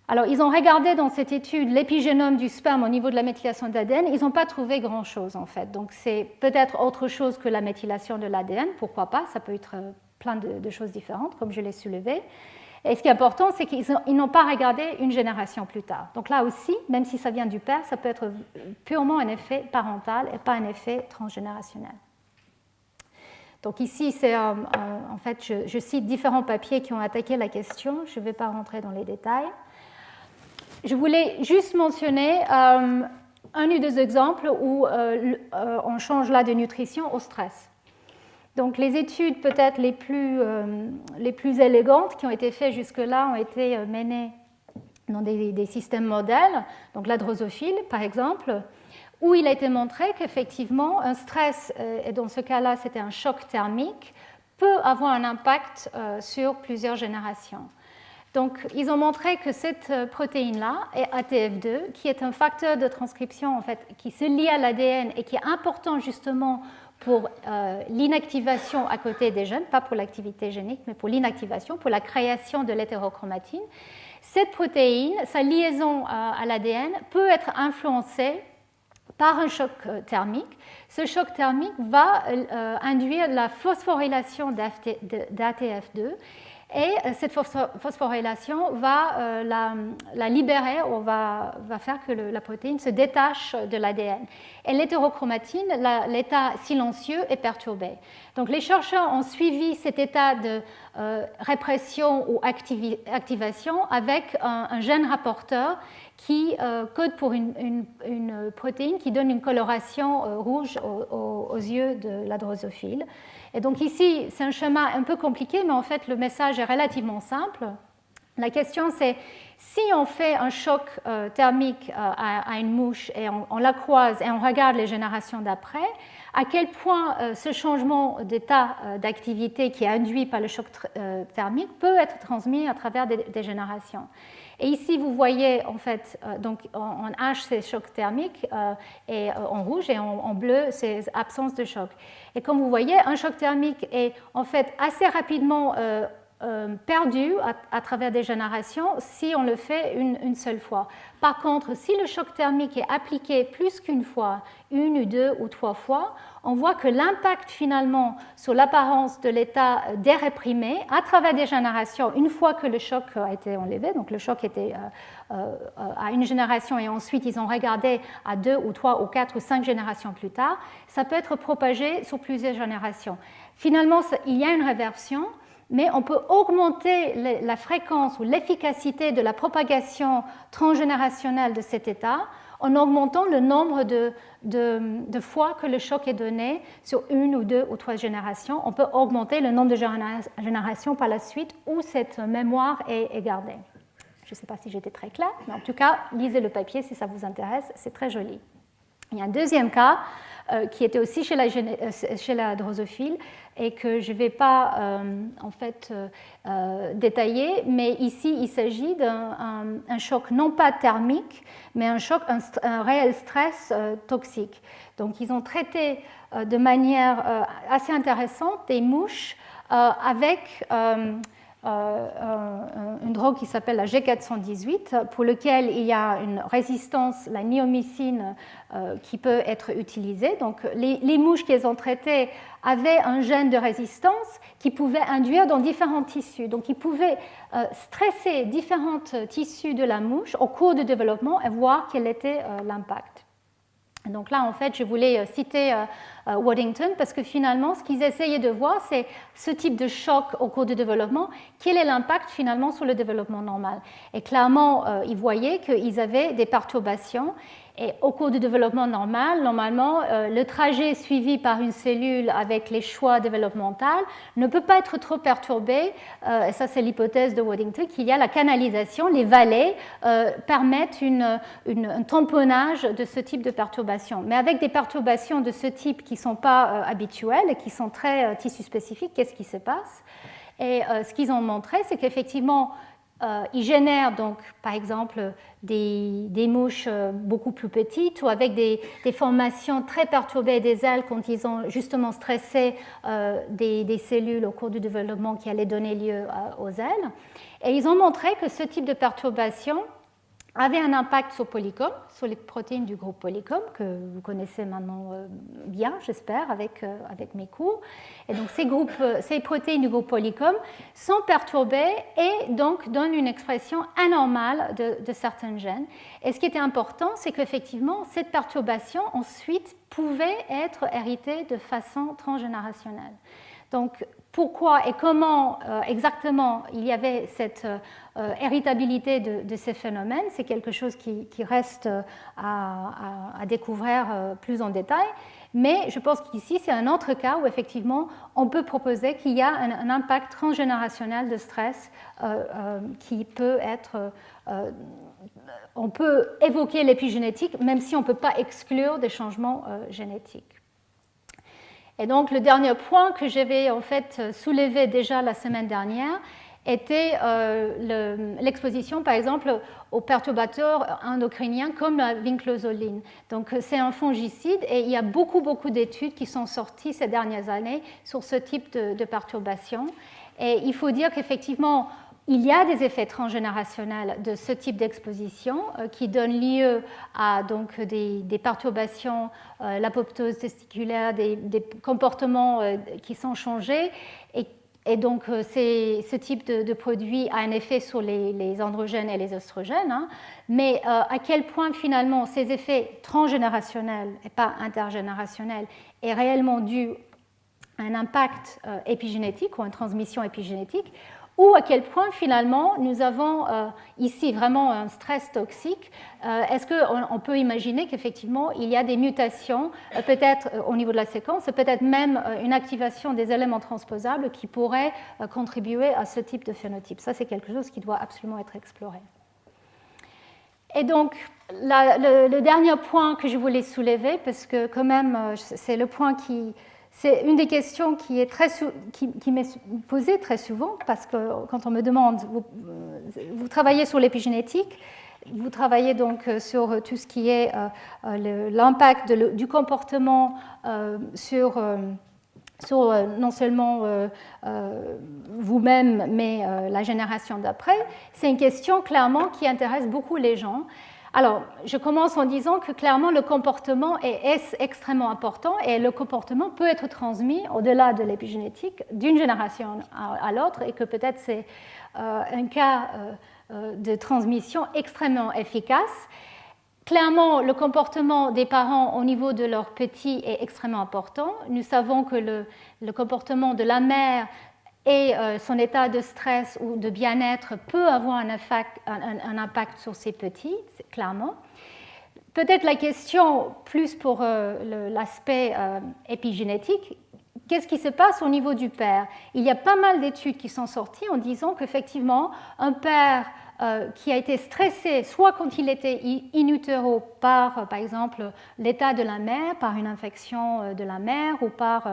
Alors, ils ont regardé dans cette étude l'épigénome du sperme au niveau de la méthylation d'ADN. Ils n'ont pas trouvé grand-chose, en fait. Donc, c'est peut-être autre chose que la méthylation de l'ADN. Pourquoi pas? Ça peut être plein de choses différentes, comme je l'ai soulevé. Et ce qui est important, c'est qu'ils n'ont pas regardé une génération plus tard. Donc là aussi, même si ça vient du père, ça peut être purement un effet parental et pas un effet transgénérationnel. Donc ici, c'est, en fait, je cite différents papiers qui ont attaqué la question. Je ne vais pas rentrer dans les détails. Je voulais juste mentionner un ou deux exemples où on change là de nutrition au stress. Donc les études peut-être les plus élégantes qui ont été faites jusque-là ont été menées dans des systèmes modèles, donc la drosophile par exemple, où il a été montré qu'effectivement un stress, et dans ce cas-là c'était un choc thermique, peut avoir un impact sur plusieurs générations. Donc, ils ont montré que cette protéine-là, ATF2, qui est un facteur de transcription en fait, qui se lie à l'ADN et qui est important justement pour l'inactivation à côté des gènes, pas pour l'activité génique, mais pour l'inactivation, pour la création de l'hétérochromatine, cette protéine, sa liaison à l'ADN peut être influencée par un choc thermique. Ce choc thermique va induire la phosphorylation d'ATF2. Et cette phosphorylation va la libérer ou va faire que la protéine se détache de l'ADN. Et l'hétérochromatine, l'état silencieux, est perturbé. Donc les chercheurs ont suivi cet état de répression ou activation avec un gène rapporteur qui code pour une protéine qui donne une coloration rouge aux yeux de la drosophile. Et donc ici, c'est un schéma un peu compliqué, mais en fait, le message est relativement simple. La question, c'est si on fait un choc thermique à une mouche et on la croise et on regarde les générations d'après, à quel point ce changement d'état d'activité qui est induit par le choc thermique peut être transmis à travers des générations. Et ici, vous voyez, en fait, donc en H, c'est choc thermique, et en rouge, et en bleu, c'est absence de choc. Et comme vous voyez, un choc thermique est en fait assez rapidement perdu à travers des générations si on le fait une seule fois. Par contre, si le choc thermique est appliqué plus qu'une fois, une ou deux ou trois fois, on voit que l'impact finalement sur l'apparence de l'état déréprimé à travers des générations, une fois que le choc a été enlevé, donc le choc était à une génération et ensuite ils ont regardé à 2 ou 3 ou 4 ou 5 générations plus tard, ça peut être propagé sur plusieurs générations. Finalement, il y a une réversion, mais on peut augmenter la fréquence ou l'efficacité de la propagation transgénérationnelle de cet état en augmentant le nombre de fois que le choc est donné sur une ou deux ou trois générations. On peut augmenter le nombre de générations par la suite où cette mémoire est gardée. Je ne sais pas si j'étais très claire, mais en tout cas, lisez le papier si ça vous intéresse, c'est très joli. Il y a un deuxième cas qui était aussi chez la drosophile et que je ne vais pas en fait détailler, mais ici il s'agit d'un choc non pas thermique, mais un réel stress toxique. Donc ils ont traité de manière assez intéressante des mouches avec une drogue qui s'appelle la G418, pour laquelle il y a une résistance, la niomycine, qui peut être utilisée. Donc, les mouches qu'ils ont traitées avaient un gène de résistance qui pouvait induire dans différents tissus. Donc, ils pouvaient stresser différents tissus de la mouche au cours du développement et voir quel était l'impact. Donc là, en fait, je voulais citer Waddington parce que finalement, ce qu'ils essayaient de voir, c'est ce type de choc au cours du développement, quel est l'impact finalement sur le développement normal. Et clairement, ils voyaient qu'ils avaient des perturbations. Et au cours du développement normal, normalement, le trajet suivi par une cellule avec les choix développementaux ne peut pas être trop perturbé. Et ça, c'est l'hypothèse de Waddington, qu'il y a la canalisation, les vallées permettent un tamponnage de ce type de perturbation. Mais avec des perturbations de ce type qui ne sont pas habituelles et qui sont très tissu spécifiques, qu'est-ce qui se passe? Et ce qu'ils ont montré, c'est qu'effectivement, ils génèrent donc, par exemple, des mouches beaucoup plus petites ou avec des formations très perturbées des ailes quand ils ont justement stressé des cellules au cours du développement qui allaient donner lieu aux ailes. Et ils ont montré que ce type de perturbation avait un impact sur Polycom, sur les protéines du groupe Polycom, que vous connaissez maintenant bien, j'espère, avec mes cours. Et donc, ces protéines du groupe Polycom sont perturbées et donc donnent une expression anormale de certains gènes. Et ce qui était important, c'est qu'effectivement, cette perturbation, ensuite, pouvait être héritée de façon transgénérationnelle. Donc, pourquoi et comment exactement il y avait cette héritabilité de ces phénomènes, c'est quelque chose qui reste à découvrir plus en détail. Mais je pense qu'ici, c'est un autre cas où effectivement, on peut proposer qu'il y a un impact transgénérationnel de stress qui peut être... on peut évoquer l'épigénétique, même si on ne peut pas exclure des changements génétiques. Et donc, le dernier point que j'avais en fait soulevé déjà la semaine dernière était l'exposition, par exemple, aux perturbateurs endocriniens comme la vinclozoline. Donc, c'est un fongicide et il y a beaucoup d'études qui sont sorties ces dernières années sur ce type de perturbation. Et il faut dire qu'effectivement, il y a des effets transgénérationnels de ce type d'exposition qui donnent lieu à donc, des perturbations, l'apoptose testiculaire, des comportements qui sont changés. Et donc, ce type de produit a un effet sur les androgènes et les oestrogènes. Hein. Mais à quel point, finalement, ces effets transgénérationnels et pas intergénérationnels est réellement dû à un impact épigénétique ou à une transmission épigénétique, ou à quel point finalement nous avons ici vraiment un stress toxique. Est-ce qu'on peut imaginer qu'effectivement il y a des mutations, peut-être au niveau de la séquence, peut-être même une activation des éléments transposables qui pourraient contribuer à ce type de phénotype? Ça, c'est quelque chose qui doit absolument être exploré. Et donc, le dernier point que je voulais soulever, parce que quand même c'est le point qui C'est une des questions qui m'est posée très souvent, parce que quand on me demande, vous travaillez sur l'épigénétique, vous travaillez donc sur tout ce qui est l'impact du comportement sur non seulement vous-même, mais la génération d'après. C'est une question clairement qui intéresse beaucoup les gens. Alors, je commence en disant que clairement le comportement est extrêmement important et le comportement peut être transmis au-delà de l'épigénétique d'une génération à l'autre et que peut-être c'est un cas de transmission extrêmement efficace. Clairement, le comportement des parents au niveau de leurs petits est extrêmement important. Nous savons que le comportement de la mère et son état de stress ou de bien-être peut avoir un impact sur ses petits, clairement. Peut-être la question plus pour l'aspect épigénétique, qu'est-ce qui se passe au niveau du père? Il y a pas mal d'études qui sont sorties en disant qu'effectivement, un père qui a été stressé, soit quand il était in utero par exemple, l'état de la mère, par une infection de la mère ou par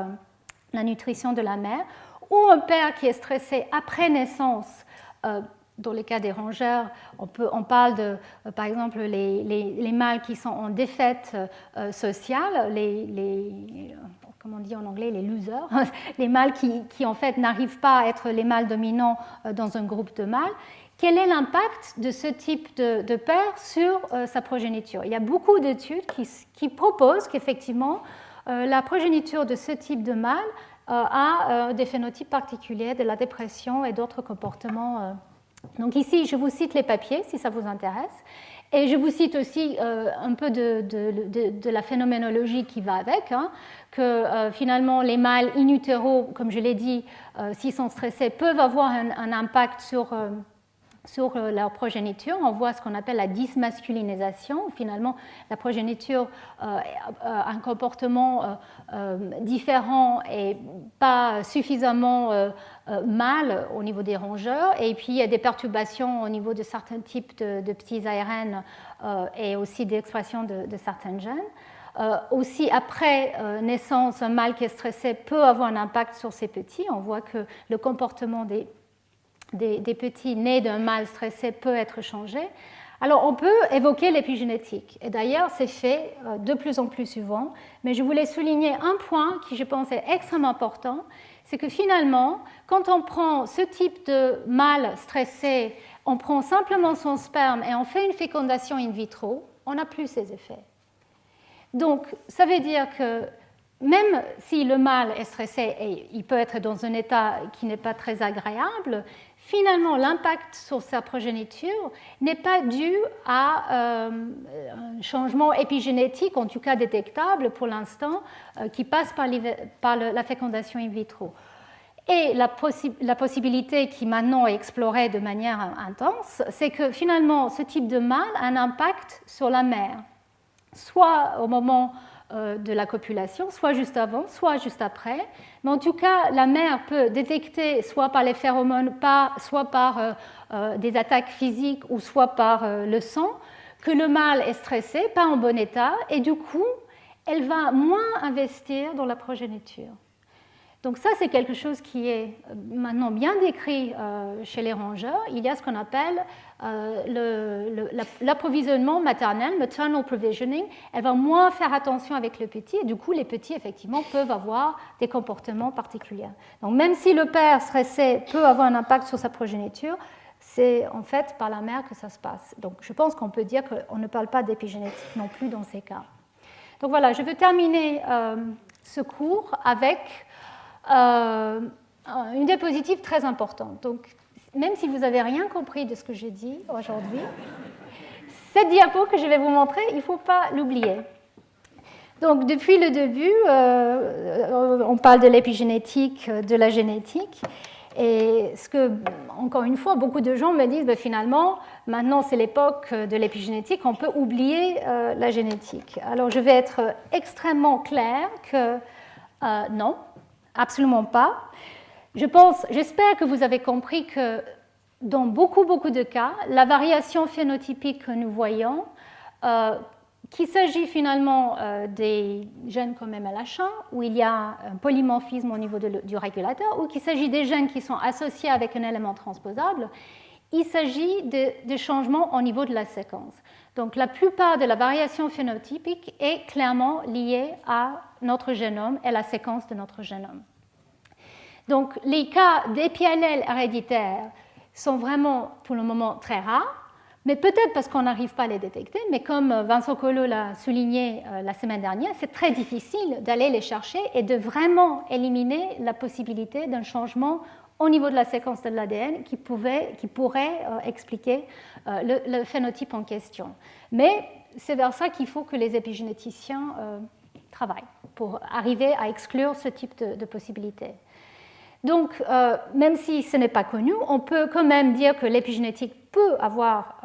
la nutrition de la mère, ou un père qui est stressé après naissance, dans le cas des rongeurs, on parle de, par exemple, les mâles qui sont en défaite sociale, comment on dit en anglais, les losers, les mâles qui en fait n'arrivent pas à être les mâles dominants dans un groupe de mâles. Quel est l'impact de ce type de père sur sa progéniture? Il y a beaucoup d'études qui proposent qu'effectivement, la progéniture de ce type de mâle a des phénotypes particuliers, de la dépression et d'autres comportements. Donc ici, je vous cite les papiers, si ça vous intéresse. Et je vous cite aussi un peu de la phénoménologie qui va avec, hein, que finalement les mâles in utero, comme je l'ai dit, s'ils sont stressés, peuvent avoir un impact sur leur progéniture. On voit ce qu'on appelle la dysmasculinisation, où finalement la progéniture a un comportement différent et pas suffisamment mâle au niveau des rongeurs, et puis il y a des perturbations au niveau de certains types de petits ARN et aussi d'expression de certains gènes. Aussi, après naissance, un mâle qui est stressé peut avoir un impact sur ses petits. On voit que le comportement des petits nés d'un mâle stressé peut être changé. Alors, on peut évoquer l'épigénétique. Et d'ailleurs, c'est fait de plus en plus souvent. Mais je voulais souligner un point qui, je pense, est extrêmement important. C'est que finalement, quand on prend ce type de mâle stressé, on prend simplement son sperme et on fait une fécondation in vitro, on n'a plus ces effets. Donc, ça veut dire que même si le mâle est stressé et il peut être dans un état qui n'est pas très agréable, finalement, l'impact sur sa progéniture n'est pas dû à un changement épigénétique, en tout cas détectable pour l'instant, qui passe par la fécondation in vitro. Et la possibilité qui maintenant est explorée de manière intense, c'est que finalement, ce type de mâle a un impact sur la mère, soit au moment de la copulation, soit juste avant, soit juste après. Mais en tout cas, la mère peut détecter, soit par les phéromones, soit par des attaques physiques ou soit par le sang, que le mâle est stressé, pas en bon état, et du coup, elle va moins investir dans la progéniture. Donc ça, c'est quelque chose qui est maintenant bien décrit chez les rongeurs. Il y a ce qu'on appelle l'approvisionnement maternel, maternal provisioning. Elle va moins faire attention avec le petit, et du coup, les petits, effectivement, peuvent avoir des comportements particuliers. Donc même si le père stressé peut avoir un impact sur sa progéniture, c'est en fait par la mère que ça se passe. Donc je pense qu'on peut dire qu'on ne parle pas d'épigénétique non plus dans ces cas. Donc voilà, je veux terminer ce cours avec une diapositive très importante. Donc, même si vous n'avez rien compris de ce que j'ai dit aujourd'hui, cette diapo que je vais vous montrer, il ne faut pas l'oublier. Donc, depuis le début, on parle de l'épigénétique, de la génétique. Et ce que, encore une fois, beaucoup de gens me disent, ben, finalement, maintenant c'est l'époque de l'épigénétique, on peut oublier la génétique. Alors, je vais être extrêmement claire que non. Absolument pas. J'espère que vous avez compris que dans beaucoup de cas, la variation phénotypique que nous voyons qu'il s'agit finalement des gènes comme MLH1, où il y a un polymorphisme au niveau du régulateur, ou qu'il s'agit des gènes qui sont associés avec un élément transposable, il s'agit de changements au niveau de la séquence. Donc la plupart de la variation phénotypique est clairement liée à notre génome et la séquence de notre génome. Donc les cas d'épiallèles héréditaires sont vraiment pour le moment très rares, mais peut-être parce qu'on n'arrive pas à les détecter, mais comme Vincent Collot l'a souligné la semaine dernière, c'est très difficile d'aller les chercher et de vraiment éliminer la possibilité d'un changement au niveau de la séquence de l'ADN qui pourrait expliquer le phénotype en question. Mais c'est vers ça qu'il faut que les épigénéticiens travaillent pour arriver à exclure ce type de possibilité. Donc, même si ce n'est pas connu, on peut quand même dire que l'épigénétique peut avoir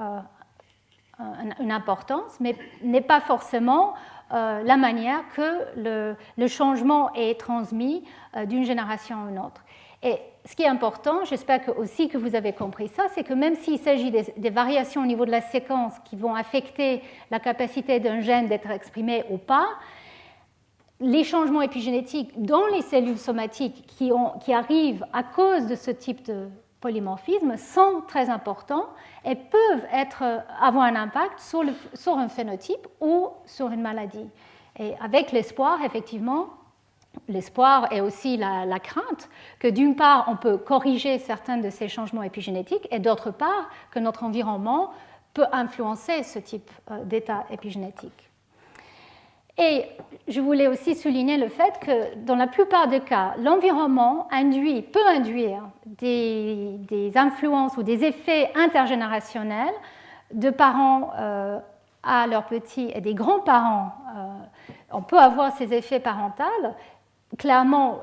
une importance, mais n'est pas forcément la manière que le changement est transmis d'une génération à une autre. Et ce qui est important, j'espère aussi que vous avez compris ça, c'est que même s'il s'agit des variations au niveau de la séquence qui vont affecter la capacité d'un gène d'être exprimé ou pas, les changements épigénétiques dans les cellules somatiques qui arrivent à cause de ce type de polymorphisme sont très importants et peuvent avoir un impact sur un phénotype ou sur une maladie. Et avec l'espoir, effectivement, l'espoir et aussi la crainte que d'une part, on peut corriger certains de ces changements épigénétiques et d'autre part, que notre environnement peut influencer ce type d'état épigénétique. Et je voulais aussi souligner le fait que dans la plupart des cas, l'environnement peut induire des influences ou des effets intergénérationnels de parents à leurs petits et des grands-parents. On peut avoir ces effets parentaux. Clairement,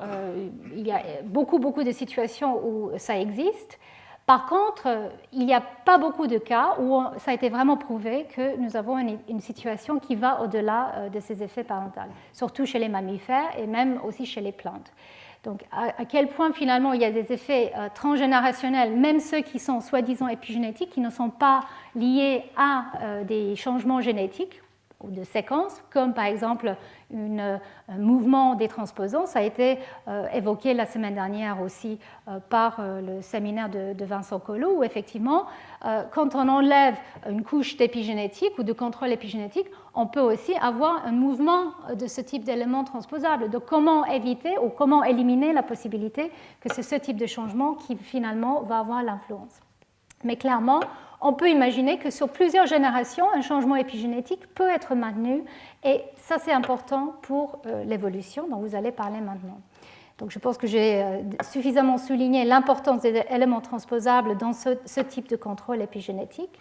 il y a beaucoup de situations où ça existe. Par contre, il n'y a pas beaucoup de cas où ça a été vraiment prouvé que nous avons une situation qui va au-delà de ces effets parentaux, surtout chez les mammifères et même aussi chez les plantes. Donc, à quel point finalement il y a des effets transgénérationnels, même ceux qui sont soi-disant épigénétiques, qui ne sont pas liés à des changements génétiques ou de séquences, comme par exemple un mouvement des transposons. Ça a été évoqué la semaine dernière aussi par le séminaire de Vincent Collot, où effectivement, quand on enlève une couche d'épigénétique ou de contrôle épigénétique, on peut aussi avoir un mouvement de ce type d'éléments transposables. Donc comment éviter ou comment éliminer la possibilité que c'est ce type de changement qui finalement va avoir l'influence. Mais clairement, on peut imaginer que sur plusieurs générations, un changement épigénétique peut être maintenu, et ça c'est important pour l'évolution dont vous allez parler maintenant. Donc je pense que j'ai suffisamment souligné l'importance des éléments transposables dans ce type de contrôle épigénétique.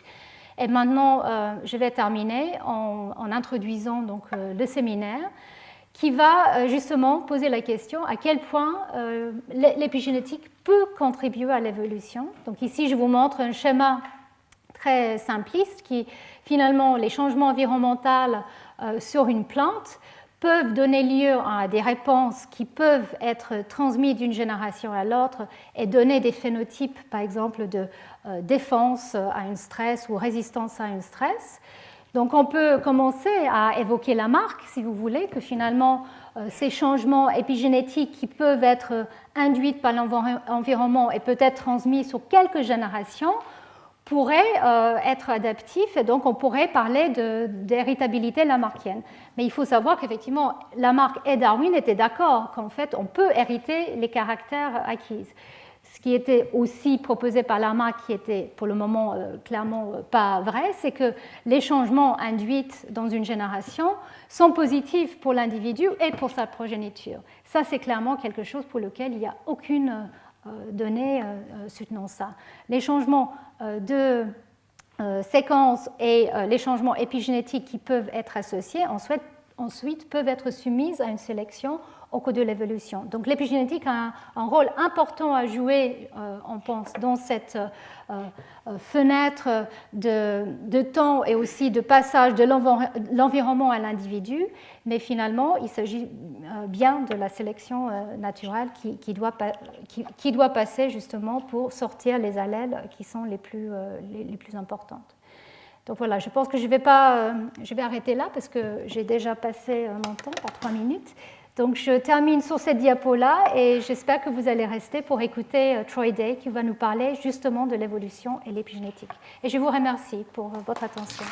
Et maintenant, je vais terminer en introduisant donc, le séminaire qui va justement poser la question à quel point l'épigénétique peut contribuer à l'évolution. Donc ici, je vous montre un schéma très simpliste qui, finalement, les changements environnementaux sur une plante peuvent donner lieu à des réponses qui peuvent être transmises d'une génération à l'autre et donner des phénotypes, par exemple, de défense à un stress ou résistance à un stress. Donc on peut commencer à évoquer la marque, si vous voulez, que finalement ces changements épigénétiques qui peuvent être induits par l'environnement et peut-être transmis sur quelques générations pourraient être adaptifs, et donc on pourrait parler d'héritabilité lamarckienne. Mais il faut savoir qu'effectivement, Lamarck et Darwin étaient d'accord qu'en fait, on peut hériter les caractères acquis. Ce qui était aussi proposé par Lamarck, qui était pour le moment clairement pas vrai, c'est que les changements induits dans une génération sont positifs pour l'individu et pour sa progéniture. Ça, c'est clairement quelque chose pour lequel il n'y a aucune donnée soutenant ça. Les changements de séquence et les changements épigénétiques qui peuvent être associés ensuite peuvent être soumis à une sélection au cours de l'évolution. Donc l'épigénétique a un rôle important à jouer, on pense, dans cette fenêtre de temps et aussi de passage de l'environnement à l'individu, mais finalement, il s'agit bien de la sélection naturelle qui doit passer justement pour sortir les allèles qui sont les plus importantes. Donc voilà, je pense que je vais arrêter là parce que j'ai déjà passé mon temps par 3 minutes. Donc je termine sur cette diapo-là et j'espère que vous allez rester pour écouter Troy Day qui va nous parler justement de l'évolution et l'épigénétique. Et je vous remercie pour votre attention.